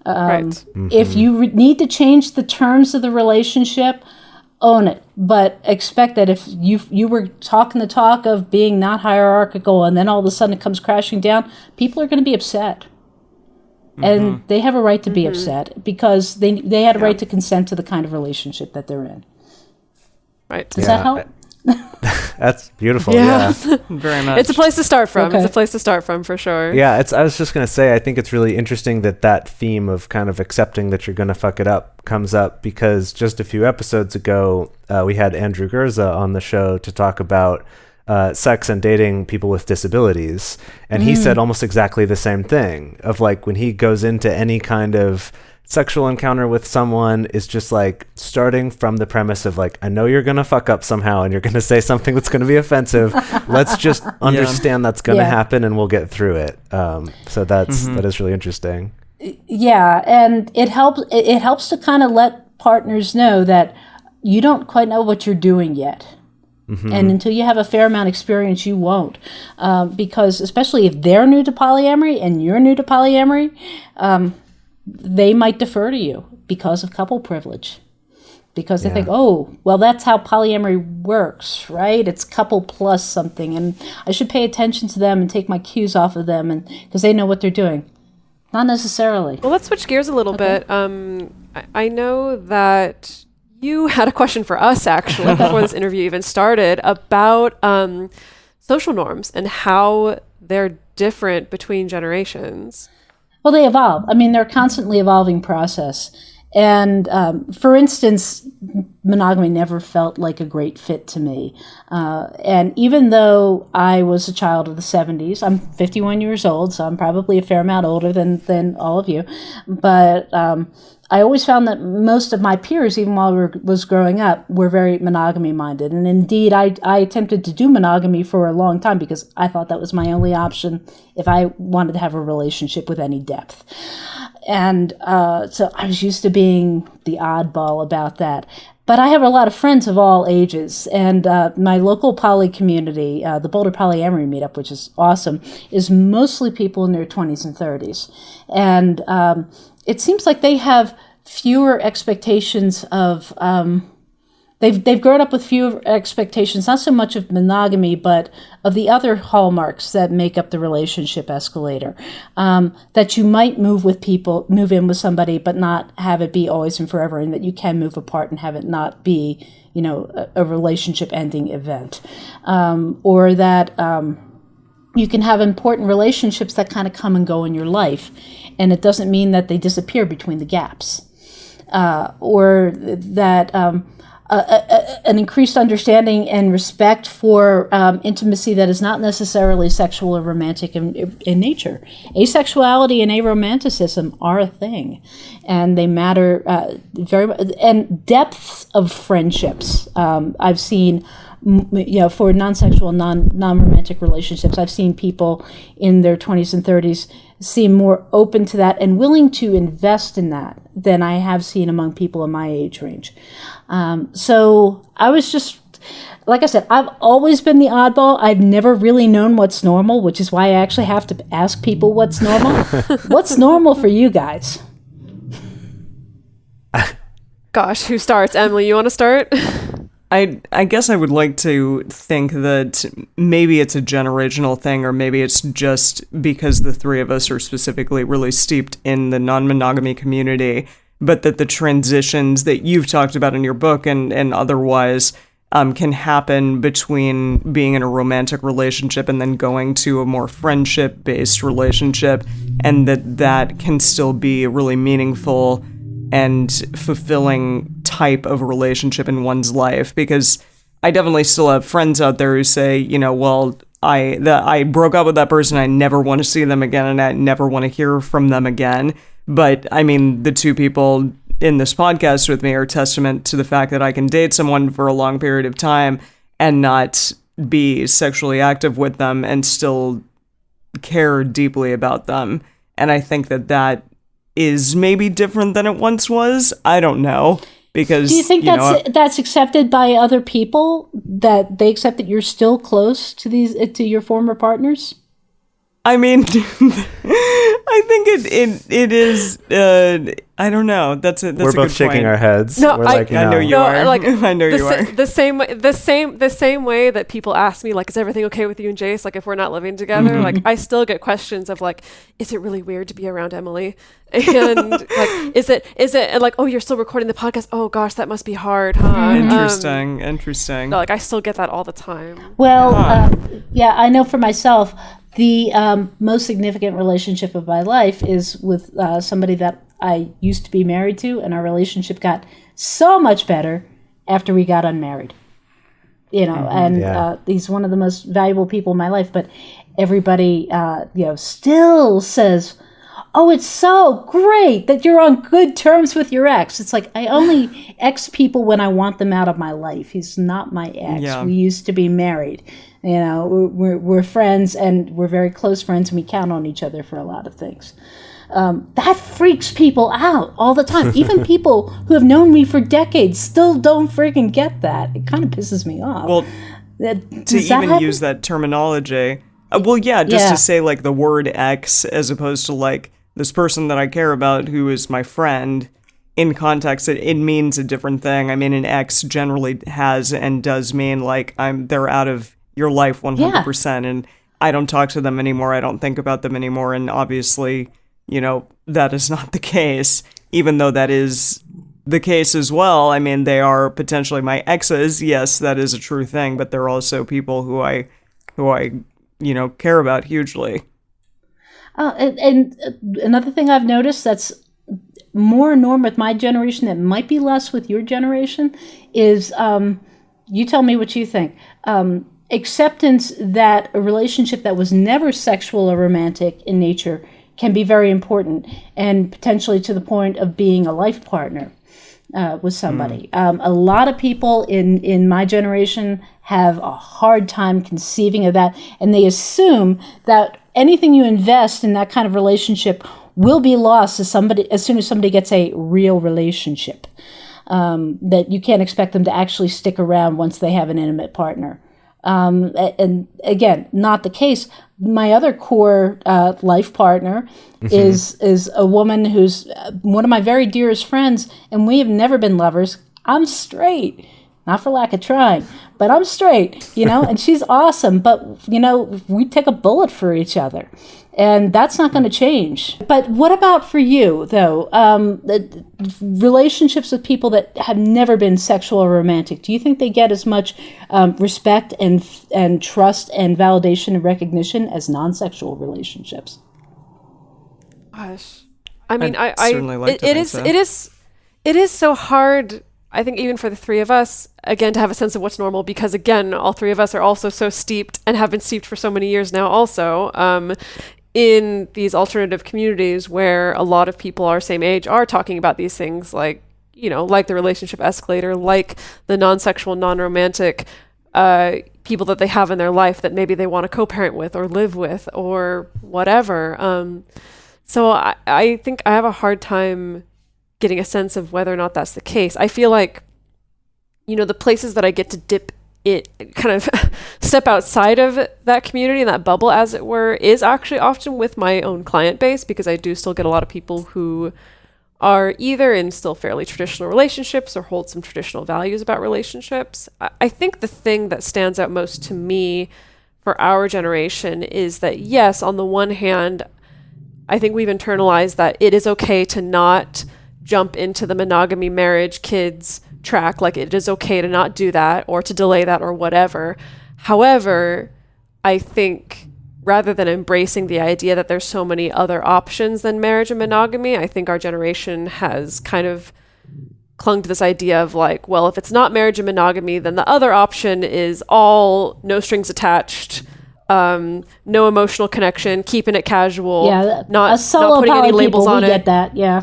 Speaker 1: If you need to change the terms of the relationship, own it, but expect that if you were talking the talk of being not hierarchical, and then all of a sudden it comes crashing down, people are going to be upset. And they have a right to be upset, because they had a right to consent to the kind of relationship that they're in.
Speaker 3: Right.
Speaker 1: Does that help?
Speaker 4: That's beautiful. Yeah.
Speaker 2: Very much.
Speaker 3: It's a place to start from.
Speaker 1: Okay.
Speaker 3: It's a place to start from, for sure.
Speaker 4: Yeah, I was just going to say, I think it's really interesting that theme of kind of accepting that you're going to fuck it up comes up, because just a few episodes ago, we had Andrew Gurza on the show to talk about sex and dating people with disabilities. And he said almost exactly the same thing, of like, when he goes into any kind of sexual encounter with someone, is just like starting from the premise of like, I know you're gonna fuck up somehow, and you're gonna say something that's gonna be offensive. Let's just understand that's gonna happen, and we'll get through it. So that is really interesting.
Speaker 1: Yeah, and it helps to kind of let partners know that you don't quite know what you're doing yet. And until you have a fair amount of experience, you won't. Because especially if they're new to polyamory and you're new to polyamory, they might defer to you because of couple privilege. Because they think, oh, well, that's how polyamory works, right? It's couple plus something, and I should pay attention to them and take my cues off of them, and because they know what they're doing. Not necessarily.
Speaker 3: Well, let's switch gears a little bit. I know that you had a question for us, actually, before this interview even started, about social norms and how they're different between generations.
Speaker 1: Well, they evolve. I mean, they're a constantly evolving process. And for instance, monogamy never felt like a great fit to me. And even though I was a child of the 70s, I'm 51 years old, so I'm probably a fair amount older than all of you. But I always found that most of my peers, even while I was growing up, were very monogamy minded. And indeed, I attempted to do monogamy for a long time because I thought that was my only option if I wanted to have a relationship with any depth. And so I was used to being the oddball about that. But I have a lot of friends of all ages, and my local poly community, the Boulder Polyamory Meetup, which is awesome, is mostly people in their 20s and 30s. And it seems like they have fewer expectations of, they've grown up with fewer expectations, not so much of monogamy, but of the other hallmarks that make up the relationship escalator. That you might move in with somebody, but not have it be always and forever, and that you can move apart and have it not be, a relationship ending event. Or that you can have important relationships that kind of come and go in your life, and it doesn't mean that they disappear between the gaps. Or that an increased understanding and respect for intimacy that is not necessarily sexual or romantic in nature. Asexuality and aromanticism are a thing, and they matter very much. And depths of friendships. I've seen, for non-sexual, non-romantic relationships, I've seen people in their 20s and 30s seem more open to that and willing to invest in that than I have seen among people in my age range. So I was just, like I said, I've always been the oddball. I've never really known what's normal, which is why I actually have to ask people what's normal. What's normal for you guys?
Speaker 3: Gosh, who starts? Emily, you want to start?
Speaker 2: I guess I would like to think that maybe it's a generational thing, or maybe it's just because the three of us are specifically really steeped in the non-monogamy community, but that the transitions that you've talked about in your book and otherwise can happen between being in a romantic relationship and then going to a more friendship-based relationship, and that can still be a really meaningful and fulfilling type of relationship in one's life. Because I definitely still have friends out there who say, well, I broke up with that person, I never want to see them again, and I never want to hear from them again. But I mean, the two people in this podcast with me are testament to the fact that I can date someone for a long period of time and not be sexually active with them and still care deeply about them. And I think that is maybe different than it once was. I don't know. Because,
Speaker 1: do you think that's accepted by other people, that they accept that you're still close to your former partners?
Speaker 2: I mean, I think it is. I don't know. That's a
Speaker 4: We're both
Speaker 2: good
Speaker 4: shaking
Speaker 2: point.
Speaker 4: our heads.
Speaker 3: No,
Speaker 4: We're
Speaker 3: I
Speaker 2: know you are.
Speaker 3: Like,
Speaker 2: I know you are.
Speaker 3: The same way that people ask me, like, is everything okay with you and Jase? Like, if we're not living together,
Speaker 2: Mm-hmm.
Speaker 3: like, I still get questions of like, is it really weird to be around Emily? And like, is it and like, oh, you're still recording the podcast? Oh gosh, that must be hard, huh?
Speaker 2: Interesting.
Speaker 3: No, like, I still get that all the time.
Speaker 1: Well, I know for myself, the most significant relationship of my life is with somebody that I used to be married to, and our relationship got so much better after we got unmarried. He's one of the most valuable people in my life, but everybody, still says, oh, it's so great that you're on good terms with your ex. It's like, I only ex people when I want them out of my life. He's not my ex.
Speaker 2: Yeah.
Speaker 1: We used to be married. We're friends, and we're very close friends, and we count on each other for a lot of things. That freaks people out all the time. Even people who have known me for decades still don't freaking get that. It kind of pisses me off.
Speaker 2: Well, to even use that terminology, to say like the word ex as opposed to like this person that I care about who is my friend. In context, it means a different thing. I mean, an ex generally has and does mean like they're out of your life 100%, and I don't talk to them anymore. I don't think about them anymore. And obviously, that is not the case, even though that is the case as well. I mean, they are potentially my exes. Yes, that is a true thing, but they're also people who I care about hugely.
Speaker 1: And another thing I've noticed that's more a norm with my generation that might be less with your generation is, you tell me what you think, acceptance that a relationship that was never sexual or romantic in nature can be very important, and potentially to the point of being a life partner with somebody. A lot of people in my generation have a hard time conceiving of that, and they assume that anything you invest in that kind of relationship will be lost as soon as somebody gets a real relationship. That you can't expect them to actually stick around once they have an intimate partner. And again, not the case. My other core life partner is a woman who's one of my very dearest friends, and we have never been lovers. I'm straight, not for lack of trying, but I'm straight, and she's awesome. But, we take a bullet for each other, and that's not going to change. But what about for you, though? Relationships with people that have never been sexual or romantic, do you think they get as much respect and trust and validation and recognition as non-sexual relationships?
Speaker 3: Gosh, I mean,
Speaker 2: I'd certainly like to think so.
Speaker 3: It is so hard. I think even for the three of us, again, to have a sense of what's normal, because again, all three of us are also so steeped and have been steeped for so many years now also, in these alternative communities where a lot of people our same age are talking about these things, like, you know, like the relationship escalator, like the non-sexual, non-romantic people that they have in their life that maybe they want to co-parent with or live with or whatever. So I think I have a hard time getting a sense of whether or not that's the case. I feel like, you know, the places that I get to dip it, kind of step outside of that community and that bubble, as it were, is actually often with my own client base, because I do still get a lot of people who are either in still fairly traditional relationships or hold some traditional values about relationships. I think the thing that stands out most to me for our generation is that, yes, on the one hand, I think we've internalized that it is okay to not jump into the monogamy, marriage, kids track. Like, it is okay to not do that or to delay that or whatever. However, I think rather than embracing the idea that there's so many other options than marriage and monogamy, I think our generation has kind of clung to this idea of like, well, if it's not marriage and monogamy, then the other option is all no strings attached, no emotional connection, keeping it casual, not putting any labels on it.
Speaker 1: Get that, yeah.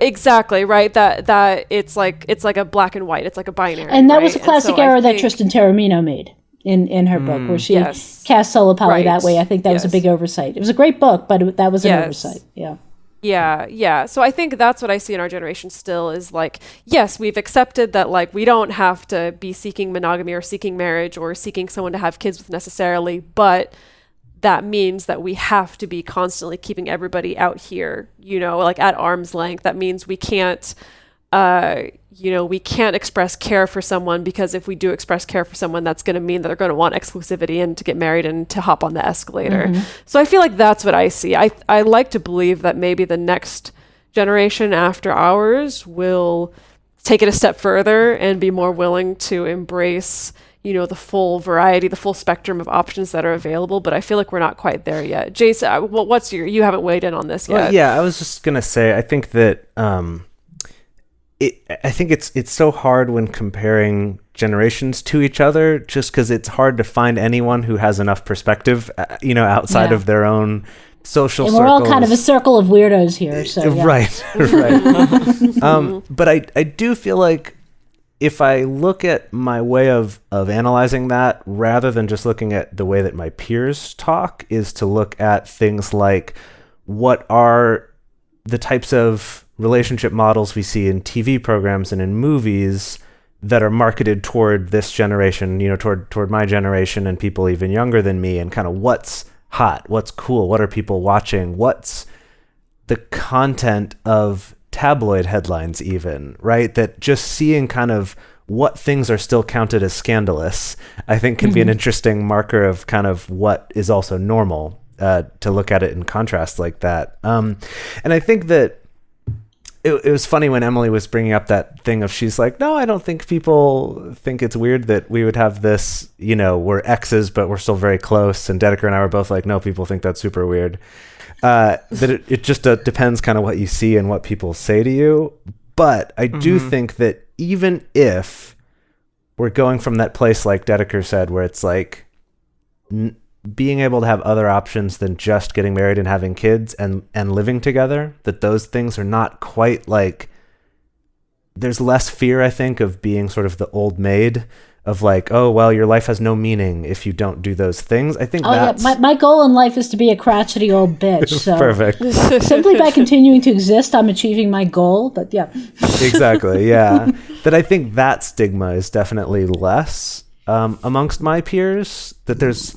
Speaker 3: Exactly, right. That it's like a black and white. It's like a binary.
Speaker 1: And that was a classic error that Tristan Taormino made in her book, where she cast solo poly that way. I think that was a big oversight. It was a great book, but that was an oversight.
Speaker 3: Yeah. So I think that's what I see in our generation still is like, yes, we've accepted that like we don't have to be seeking monogamy or seeking marriage or seeking someone to have kids with necessarily, but that means that we have to be constantly keeping everybody out here, you know, like at arm's length. That means we can't, we can't express care for someone, because if we do express care for someone, that's going to mean that they're going to want exclusivity and to get married and to hop on the escalator. So I feel like that's what I see. I like to believe that maybe the next generation after ours will take it a step further and be more willing to embrace, you know, the full variety, the full spectrum of options that are available. But I feel like we're not quite there yet. Jase, you haven't weighed in on this yet.
Speaker 4: Well, yeah, I was just going to say, I think that, I think it's so hard when comparing generations to each other, just because it's hard to find anyone who has enough perspective, outside of their own social circles.
Speaker 1: And we're all kind of a circle of weirdos here. So
Speaker 4: Right. But I do feel like if I look at my way of analyzing that, rather than just looking at the way that my peers talk, is to look at things like, what are the types of relationship models we see in TV programs and in movies that are marketed toward this generation, toward my generation and people even younger than me, and kind of what's hot, what's cool, what are people watching, what's the content of tabloid headlines even, right? That just seeing kind of what things are still counted as scandalous, I think can be an interesting marker of kind of what is also normal, to look at it in contrast like that. And I think that it was funny when Emily was bringing up that thing of, she's like, no, I don't think people think it's weird that we would have this, we're exes, but we're still very close. And Dedeker and I were both like, no, people think that's super weird. That it just depends kind of what you see and what people say to you. But I do think that even if we're going from that place, like Dedeker said, where it's like being able to have other options than just getting married and having kids and living together, that those things are not quite like, there's less fear, I think, of being sort of the old maid of like, oh, well, your life has no meaning if you don't do those things. I think that's...
Speaker 1: Yeah. My goal in life is to be a crotchety old bitch. So
Speaker 4: Perfect.
Speaker 1: Simply by continuing to exist, I'm achieving my goal. But yeah.
Speaker 4: Exactly, yeah. That I think that stigma is definitely less amongst my peers. That there's...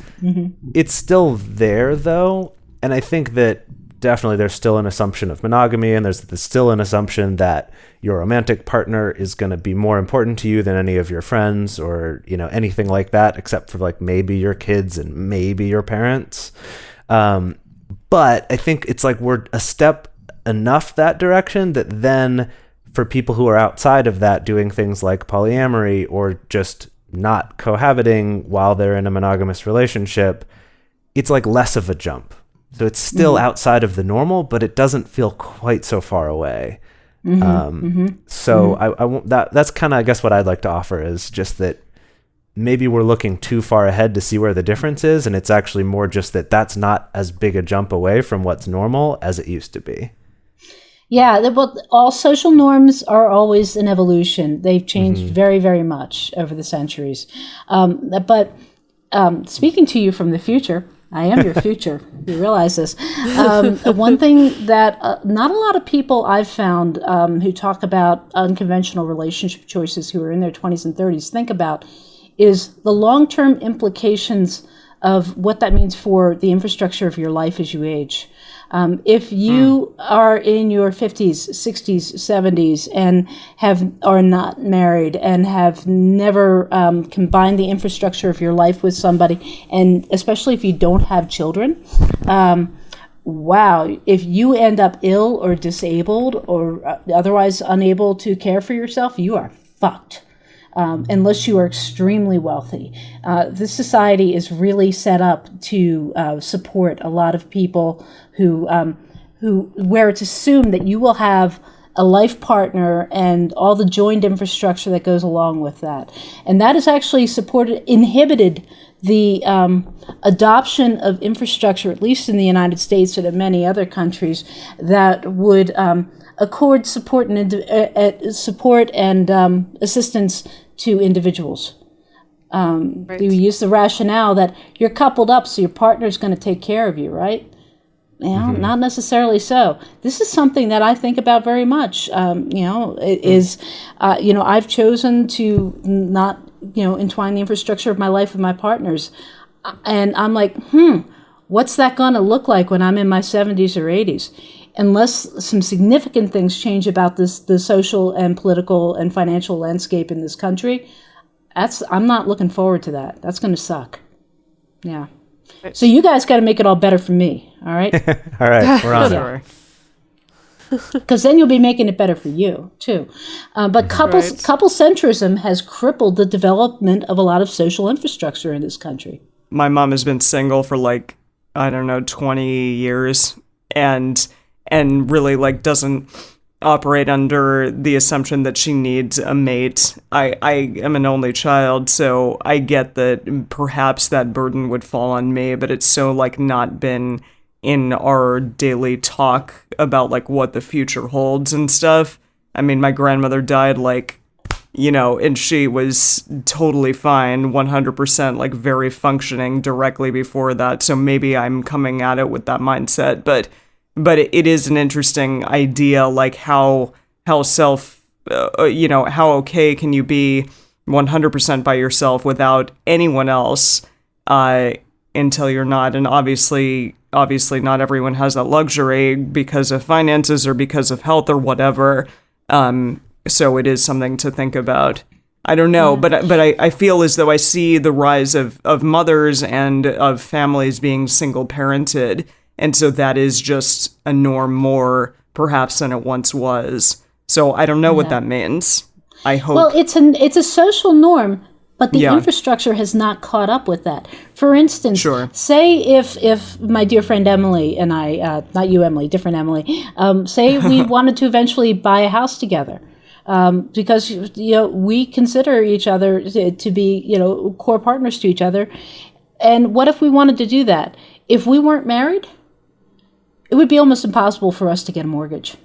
Speaker 4: It's still there, though. And I think that definitely there's still an assumption of monogamy, and there's still an assumption that your romantic partner is going to be more important to you than any of your friends or, anything like that, except for like maybe your kids and maybe your parents. But I think it's like we're a step enough that direction that then for people who are outside of that, doing things like polyamory or just not cohabiting while they're in a monogamous relationship, it's like less of a jump. So it's still outside of the normal, but it doesn't feel quite so far away. So I won't, that's kind of, I guess, what I'd like to offer is just that maybe we're looking too far ahead to see where the difference is, and it's actually more just that that's not as big a jump away from what's normal as it used to be.
Speaker 1: Yeah, well, all social norms are always an evolution. They've changed very, very much over the centuries. But speaking to you from the future, I am your future. You realize this. One thing that not a lot of people I've found who talk about unconventional relationship choices who are in their 20s and 30s think about is the long-term implications of what that means for the infrastructure of your life as you age. If you are in your 50s, 60s, 70s and are not married and have never combined the infrastructure of your life with somebody, and especially if you don't have children, wow, if you end up ill or disabled or otherwise unable to care for yourself, you are fucked. Unless you are extremely wealthy. This society is really set up to support a lot of people who where it's assumed that you will have a life partner and all the joined infrastructure that goes along with that. And that has actually inhibited the adoption of infrastructure, at least in the United States and in many other countries, that would accord support and assistance to individuals.
Speaker 3: Right.
Speaker 1: You use the rationale that you're coupled up, so your partner's going to take care of you, right? Not necessarily so. This is something that I think about very much. I've chosen to not, entwine the infrastructure of my life with my partners. And I'm like, what's that going to look like when I'm in my 70s or 80s? Unless some significant things change about the social and political and financial landscape in this country, I'm not looking forward to that. That's going to suck. Yeah. So you guys got to make it all better for me, all right?
Speaker 4: All right, we're on it.
Speaker 1: Because then you'll be making it better for you, too. But couple centrism has crippled the development of a lot of social infrastructure in this country.
Speaker 2: My mom has been single for 20 years and really doesn't operate under the assumption that she needs a mate. I am an only child, so I get that perhaps that burden would fall on me, but it's so not been in our daily talk about what the future holds and stuff. I mean, my grandmother died and she was totally fine, 100%, very functioning directly before that. So maybe I'm coming at it with that mindset, but it is an interesting idea, how okay can you be 100% by yourself without anyone else until you're not. And obviously not everyone has that luxury because of finances or because of health or whatever. So it is something to think about. I don't know, but I feel as though I see the rise of mothers and of families being single parented. And so that is just a norm more, perhaps, than it once was. So I don't know what that means. I hope.
Speaker 1: Well, it's a social norm, but the infrastructure has not caught up with that. For instance, say if my dear friend Emily and I, not you, Emily, different Emily, say we wanted to eventually buy a house together. Because we consider each other to be core partners to each other. And what if we wanted to do that? If we weren't married, it would be almost impossible for us to get a mortgage.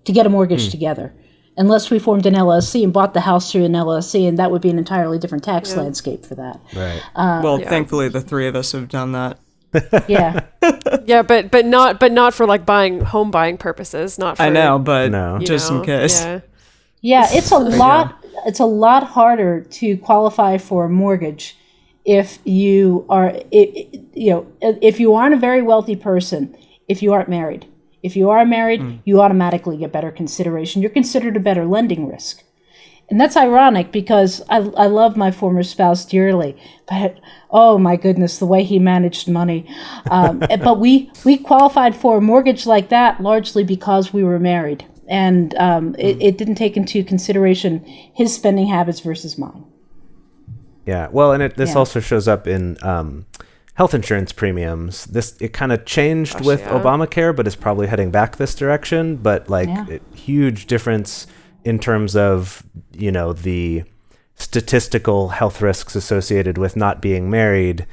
Speaker 1: Together, unless we formed an LLC and bought the house through an LLC, and that would be an entirely different tax landscape for that.
Speaker 4: Right.
Speaker 2: Thankfully, the three of us have done that.
Speaker 1: Yeah.
Speaker 3: Yeah, but not for home buying purposes. Not for,
Speaker 2: I know, but just in case.
Speaker 1: Yeah, it's a lot. It's a lot harder to qualify for a mortgage if you are, if you aren't a very wealthy person, if you aren't married. If you are married, you automatically get better consideration. You're considered a better lending risk. And that's ironic because I love my former spouse dearly, but oh my goodness, the way he managed money. But we qualified for a mortgage like that largely because we were married. And it didn't take into consideration his spending habits versus mine.
Speaker 4: Yeah, well, and this also shows up in health insurance premiums. It kind of changed with Obamacare, but is probably heading back this direction. But huge difference in terms of, the statistical health risks associated with not being married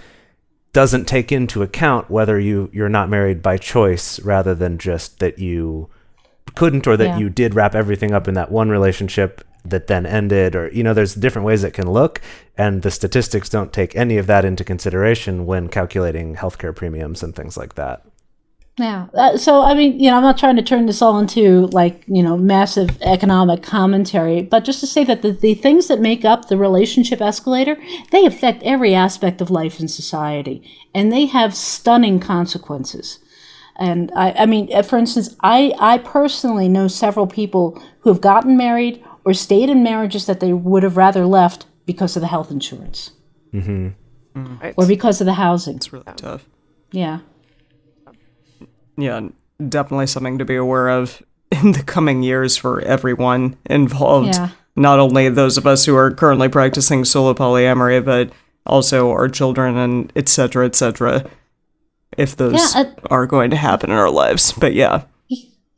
Speaker 4: doesn't take into account whether you're not married by choice rather than just that you couldn't or that you did wrap everything up in that one relationship that then ended, or there's different ways it can look, and the statistics don't take any of that into consideration when calculating healthcare premiums and things like that.
Speaker 1: Yeah. So, I mean, I'm not trying to turn this all into massive economic commentary, but just to say that the things that make up the relationship escalator, they affect every aspect of life in society, and they have stunning consequences. And I mean, for instance, I personally know several people who have gotten married or stayed in marriages that they would have rather left because of the health insurance.
Speaker 4: Mm-hmm.
Speaker 3: Right.
Speaker 1: Or because of the housing.
Speaker 2: It's really tough.
Speaker 1: Yeah.
Speaker 2: Yeah, definitely something to be aware of in the coming years for everyone involved. Yeah. Not only those of us who are currently practicing solo polyamory, but also our children and et cetera, if those are going to happen in our lives. But yeah.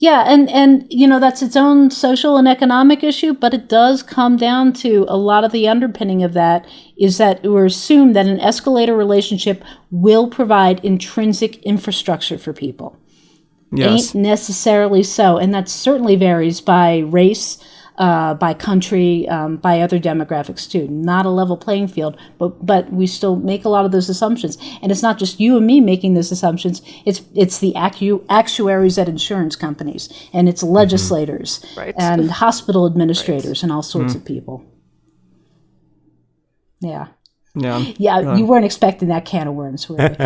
Speaker 1: Yeah, and that's its own social and economic issue, but it does come down to a lot of the underpinning of that is that we're assumed that an escalator relationship will provide intrinsic infrastructure for people.
Speaker 2: Yes.
Speaker 1: Ain't necessarily so, and that certainly varies by race, by country, by other demographics too. Not a level playing field, but we still make a lot of those assumptions. And it's not just you and me making those assumptions. It's the actuaries at insurance companies, and it's legislators, and hospital administrators, and all sorts of people. Yeah. Yeah. You weren't expecting that can of worms, were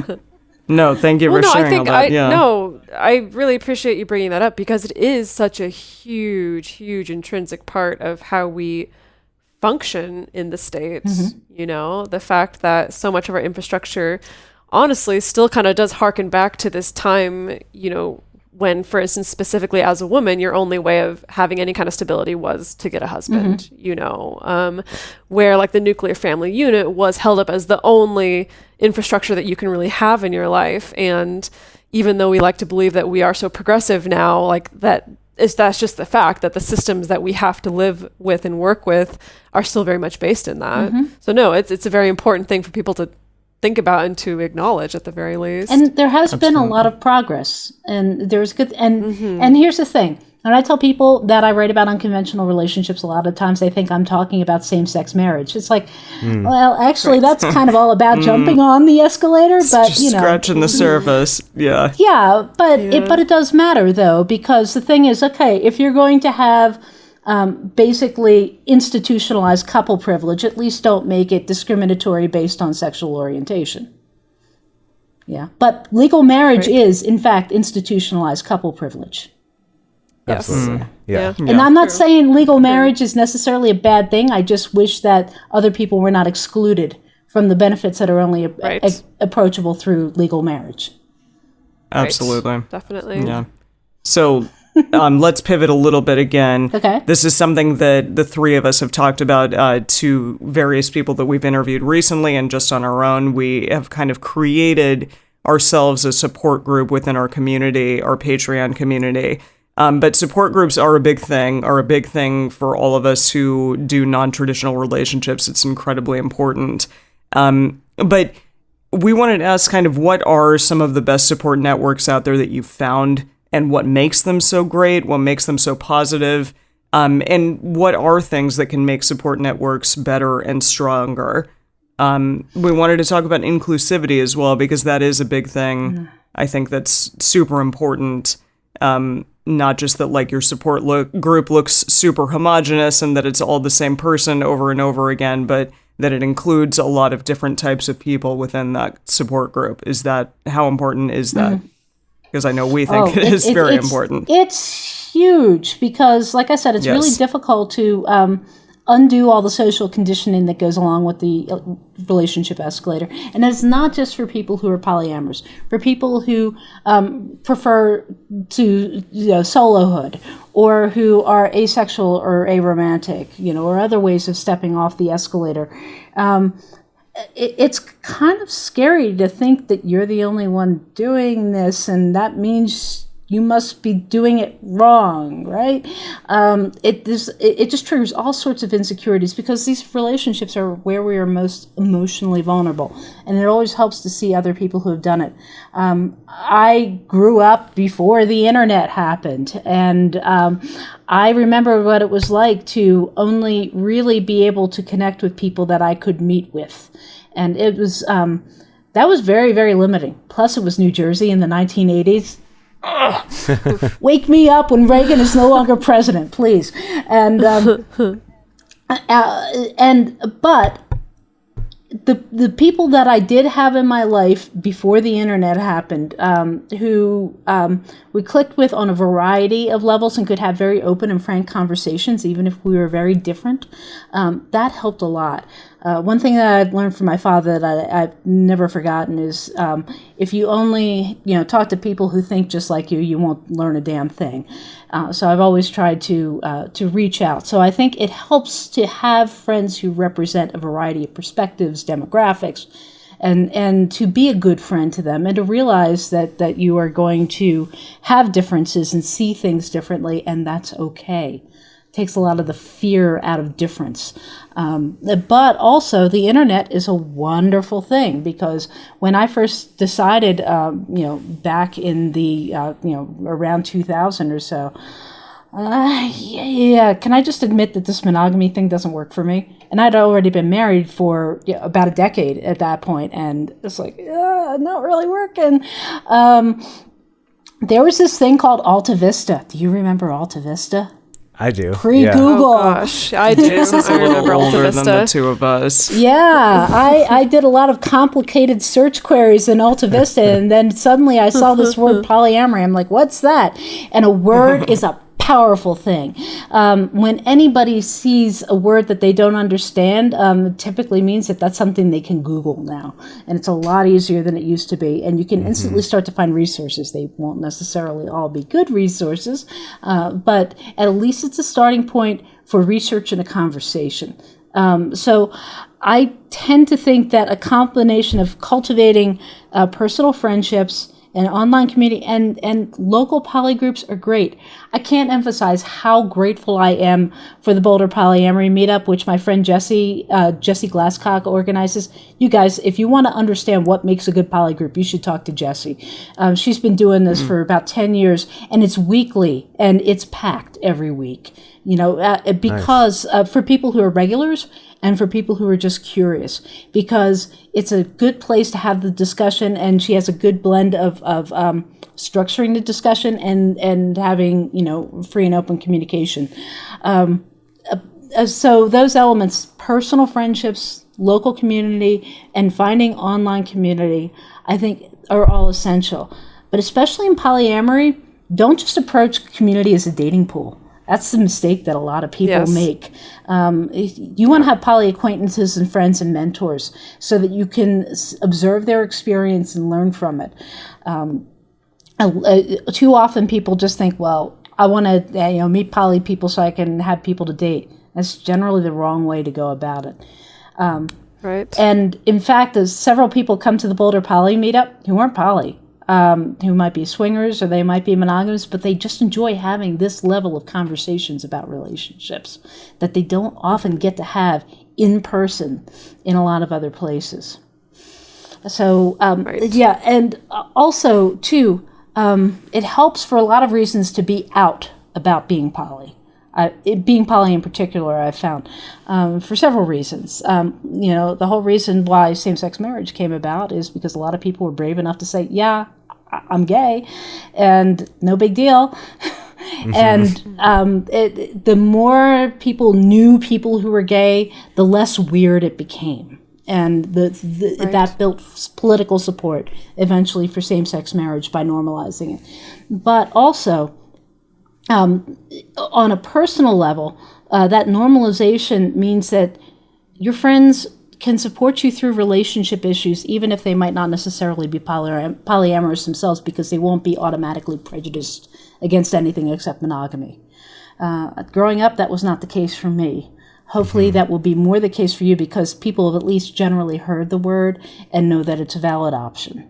Speaker 1: you?
Speaker 2: No, thank you for sharing all that.
Speaker 3: No, I really appreciate you bringing that up because it is such a huge intrinsic part of how we function in the States.
Speaker 1: Mm-hmm.
Speaker 3: The fact that so much of our infrastructure, honestly, still kind of does harken back to this time, when, for instance, specifically as a woman, your only way of having any kind of stability was to get a husband, where like the nuclear family unit was held up as the only infrastructure that you can really have in your life. And even though we like to believe that we are so progressive now, like that's just the fact that the systems that we have to live with and work with are still very much based in that. So no, it's a very important thing for people to think about and to acknowledge at the very least.
Speaker 1: And there has been a lot of progress, and there's good. And here's the thing: when I tell people that I write about unconventional relationships, a lot of times they think I'm talking about same-sex marriage. It's like, well, actually, that's kind of all about jumping on the escalator, but
Speaker 2: just scratching the surface. Yeah.
Speaker 1: Yeah, but it does matter though, because the thing is, okay, if you're going to have basically institutionalized couple privilege, at least don't make it discriminatory based on sexual orientation. Yeah. But legal marriage is, in fact, institutionalized couple privilege.
Speaker 3: Yes.
Speaker 4: Absolutely. Yeah.
Speaker 1: And I'm not saying legal marriage is necessarily a bad thing. I just wish that other people were not excluded from the benefits that are only approachable through legal marriage.
Speaker 2: Absolutely.
Speaker 3: Definitely.
Speaker 2: Yeah. So let's pivot a little bit again.
Speaker 1: Okay.
Speaker 2: This is something that the three of us have talked about to various people that we've interviewed recently, and just on our own. We have kind of created ourselves a support group within our community, our Patreon community. But support groups are a big thing for all of us who do non-traditional relationships. It's incredibly important. But we wanted to ask kind of what are some of the best support networks out there that you've found, and what makes them so great, what makes them so positive, and what are things that can make support networks better and stronger. We wanted to talk about inclusivity as well, because that is a big thing. I think that's super important. Not just that like your support group looks super homogenous and that it's all the same person over and over again, but that it includes a lot of different types of people within that support group. How important is that? Because I know we think it is very important. It's
Speaker 1: huge because, like I said, it's really difficult to undo all the social conditioning that goes along with the relationship escalator. And it's not just for people who are polyamorous, for people who prefer to solohood, or who are asexual or aromantic, or other ways of stepping off the escalator. it's kind of scary to think that you're the only one doing this, and that means you must be doing it wrong, right? It just triggers all sorts of insecurities, because these relationships are where we are most emotionally vulnerable, and it always helps to see other people who have done it. I grew up before the internet happened, and I remember what it was like to only really be able to connect with people that I could meet with, and it was that was very, very limiting. Plus, it was New Jersey in the 1980s. Wake me up when Reagan is no longer president, please. And but the people that I did have in my life before the internet happened, who we clicked with on a variety of levels and could have very open and frank conversations, even if we were very different, that helped a lot. One thing that I've learned from my father that I've never forgotten is if you only talk to people who think just like you won't learn a damn thing. So I've always tried to reach out. So I think it helps to have friends who represent a variety of perspectives, demographics, and to be a good friend to them, and to realize that you are going to have differences and see things differently, and that's okay. Takes a lot of the fear out of difference. But also the internet is a wonderful thing, because when I first decided, back in the, around 2000 or so, can I just admit that this monogamy thing doesn't work for me? And I'd already been married for about a decade at that point, and it's like, not really working. There was this thing called Alta Vista. Do you remember Alta Vista?
Speaker 4: I do.
Speaker 1: Pre-Google.
Speaker 3: Oh gosh, I do.
Speaker 2: This is a
Speaker 3: I
Speaker 2: little
Speaker 3: remember Alta
Speaker 2: older than
Speaker 3: Vista.
Speaker 2: the two of us.
Speaker 1: Yeah, I did a lot of complicated search queries in Alta Vista, and then suddenly I saw this word polyamory. I'm like, what's that? And a word is a powerful thing. When anybody sees a word that they don't understand, it typically means that that's something they can Google now. And it's a lot easier than it used to be. And you can instantly start to find resources. They won't necessarily all be good resources, but at least it's a starting point for research and a conversation. So I tend to think that a combination of cultivating personal friendships and online community and local poly groups are great. I can't emphasize how grateful I am for the Boulder Polyamory Meetup, which my friend Jase Glasscock organizes. You guys, if you want to understand what makes a good poly group, you should talk to Jase. She's been doing this for about 10 years, and it's weekly, and it's packed every week. Because for people who are regulars and for people who are just curious, because it's a good place to have the discussion, and she has a good blend of structuring the discussion and having, free and open communication. So those elements, personal friendships, local community, and finding online community, I think are all essential. But especially in polyamory, don't just approach community as a dating pool. That's the mistake that a lot of people make. You want to have poly acquaintances and friends and mentors so that you can observe their experience and learn from it. Too often people just think, well, I want to meet poly people so I can have people to date. That's generally the wrong way to go about it.
Speaker 3: Right.
Speaker 1: And in fact, there's several people come to the Boulder Poly Meetup who aren't poly. Who might be swingers or they might be monogamous, but they just enjoy having this level of conversations about relationships that they don't often get to have in person in a lot of other places. So, and also, too, it helps for a lot of reasons to be out about being poly. Being poly in particular, I've found, for several reasons. The whole reason why same-sex marriage came about is because a lot of people were brave enough to say, yeah, I'm gay, and no big deal. And the more people knew people who were gay, the less weird it became. And that built political support eventually for same-sex marriage by normalizing it. But also, on a personal level, that normalization means that your friends can support you through relationship issues, even if they might not necessarily be polyamorous themselves, because they won't be automatically prejudiced against anything except monogamy. Growing up, that was not the case for me. Hopefully that will be more the case for you because people have at least generally heard the word and know that it's a valid option.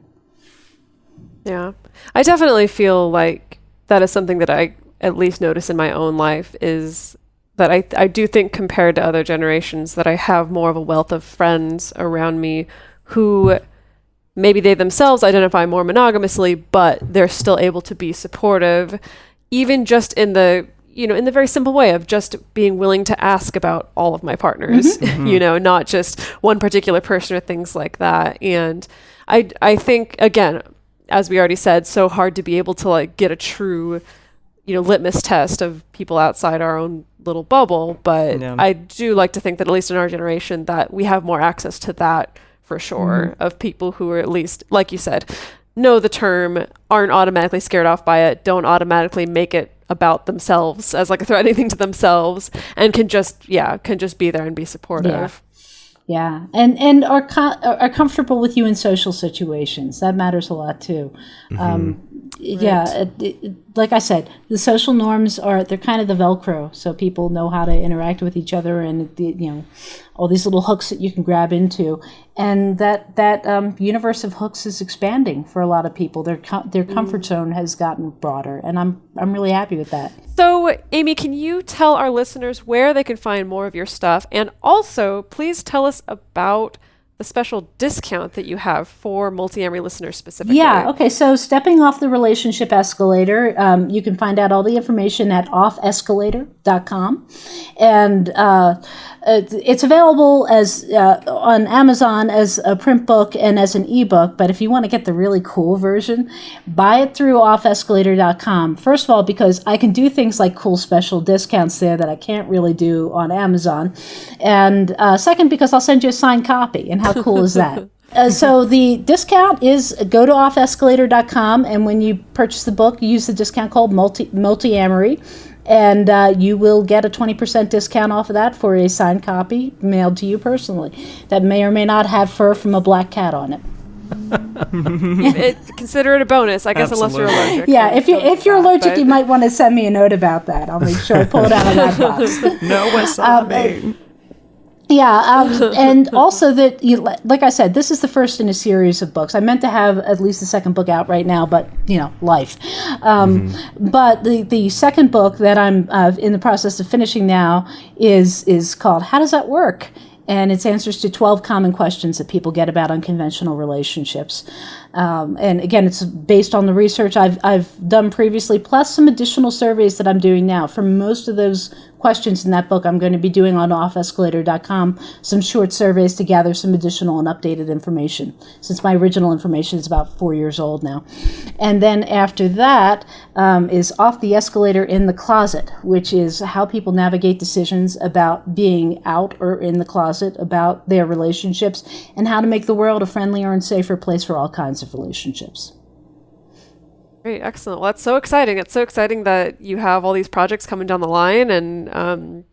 Speaker 3: Yeah. I definitely feel like that is something that I at least notice in my own life is that I do think compared to other generations that I have more of a wealth of friends around me who maybe they themselves identify more monogamously, but they're still able to be supportive, even just in the, in the very simple way of just being willing to ask about all of my partners, not just one particular person or things like that. And I think, again, as we already said, so hard to be able to like get a true litmus test of people outside our own little bubble. But I do like to think that at least in our generation that we have more access to that for sure, of people who are at least, like you said, know the term, aren't automatically scared off by it, don't automatically make it about themselves as like a threatening thing to themselves, and can just be there and be supportive.
Speaker 1: Yeah, and are comfortable with you in social situations. That matters a lot too. Yeah, like I said, the social norms they're kind of the Velcro, so people know how to interact with each other, and all these little hooks that you can grab into, and that universe of hooks is expanding for a lot of people. Their comfort zone has gotten broader, and I'm really happy with that.
Speaker 3: So, Amy, can you tell our listeners where they can find more of your stuff, and also please tell us about the special discount that you have for Multiamory listeners specifically.
Speaker 1: Yeah, okay, so stepping off the relationship escalator, you can find out all the information at offescalator.com. And it's available as on Amazon as a print book and as an ebook, but if you want to get the really cool version, buy it through offescalator.com. First of all, because I can do things like cool special discounts there that I can't really do on Amazon. And second, because I'll send you a signed copy. And how cool is that? So the discount is go to offescalator.com, and when you purchase the book, use the discount code Multiamory, and you will get a 20% discount off of that for a signed copy mailed to you personally that may or may not have fur from a black cat on it.
Speaker 3: Consider it a bonus, I guess. Absolutely. Unless you're allergic.
Speaker 1: Yeah, if you're allergic, you might want to send me a note about that. I'll make sure I pull it out of that box.
Speaker 2: No wasabi.
Speaker 1: And also that, like I said, this is the first in a series of books. I meant to have at least the second book out right now, but, life. But the second book that I'm in the process of finishing now is called How Does That Work? And it's answers to 12 common questions that people get about unconventional relationships. And again, it's based on the research I've done previously, plus some additional surveys that I'm doing now. For most of those questions in that book, I'm going to be doing on offescalator.com some short surveys to gather some additional and updated information, since my original information is about 4 years old now. And then after that is Off the Escalator in the Closet, which is how people navigate decisions about being out or in the closet, about their relationships, and how to make the world a friendlier and safer place for all kinds of relationships.
Speaker 3: Great, excellent. Well, that's so exciting. It's so exciting that you have all these projects coming down the line, and I'm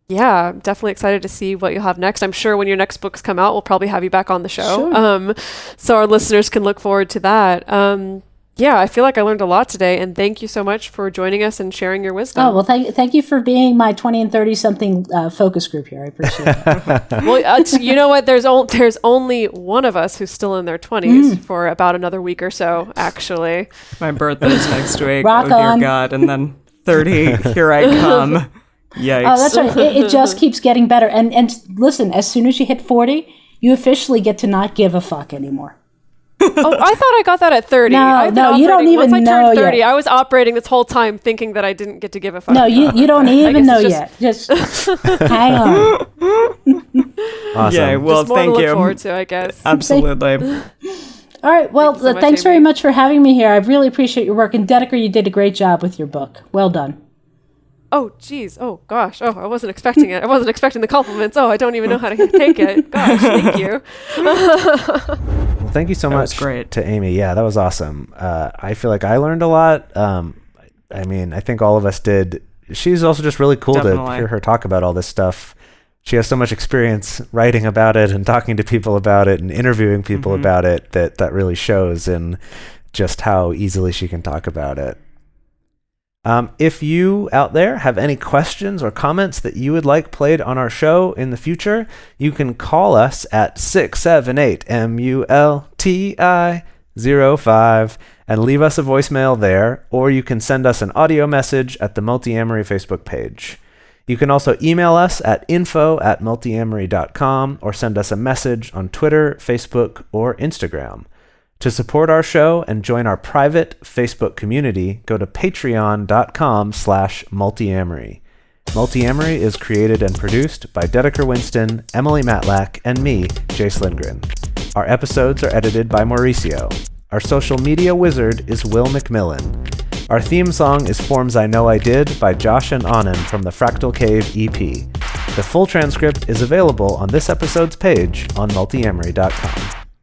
Speaker 3: definitely excited to see what you'll have next. I'm sure when your next books come out, we'll probably have you back on the show.
Speaker 1: Sure.
Speaker 3: So our listeners can look forward to that. I feel like I learned a lot today, and thank you so much for joining us and sharing your wisdom.
Speaker 1: Oh, well, thank you for being my 20 and 30-something focus group here. I appreciate it.
Speaker 3: Well, you know what? There's only one of us who's still in their 20s for about another week or so, actually.
Speaker 2: My birthday's next week.
Speaker 1: Rock
Speaker 2: oh, dear
Speaker 1: on.
Speaker 2: God. And then 30, here I come. Yikes.
Speaker 1: Oh, that's right. It just keeps getting better. And listen, as soon as you hit 40, you officially get to not give a fuck anymore.
Speaker 3: Oh, I thought I got that at 30.
Speaker 1: No, you don't even
Speaker 3: once
Speaker 1: know
Speaker 3: I turned 30,
Speaker 1: yet.
Speaker 3: I was operating this whole time thinking that I didn't get to give a fuck.
Speaker 1: No, you don't even know yet. Just hang on.
Speaker 4: Awesome.
Speaker 2: Yeah, well,
Speaker 3: Just more
Speaker 2: thank
Speaker 3: to look
Speaker 2: you.
Speaker 3: forward to, I guess.
Speaker 2: Absolutely.
Speaker 1: All right. Well,
Speaker 3: Thank you so much,
Speaker 1: thanks
Speaker 3: Amy.
Speaker 1: very much for having me here. I really appreciate your work. And Dedeker, you did a great job with your book. Well done.
Speaker 3: Oh, geez. Oh, gosh. Oh, I wasn't expecting it. I wasn't expecting the compliments. Oh, I don't even know how to take it. Gosh, thank you.
Speaker 4: Well, thank you so
Speaker 2: was
Speaker 4: much
Speaker 2: great.
Speaker 4: to Amy. Yeah, that was awesome. I feel like I learned a lot. I mean, I think all of us did. She's also just really cool to
Speaker 2: Definitely.
Speaker 4: hear her talk about all this stuff. She has so much experience writing about it and talking to people about it and interviewing people about it that really shows in just how easily she can talk about it. If you out there have any questions or comments that you would like played on our show in the future, you can call us at 678-MULTI-05 and leave us a voicemail there, or you can send us an audio message at the Multiamory Facebook page. You can also email us at info@multiamory.com or send us a message on Twitter, Facebook, or Instagram. To support our show and join our private Facebook community, go to patreon.com/multiamory. Multiamory is created and produced by Dedeker Winston, Emily Matlack, and me, Jase Lindgren. Our episodes are edited by Mauricio. Our social media wizard is Will McMillan. Our theme song is Forms I Know I Did by Josh and Anand from the Fractal Cave EP. The full transcript is available on this episode's page on multiamory.com.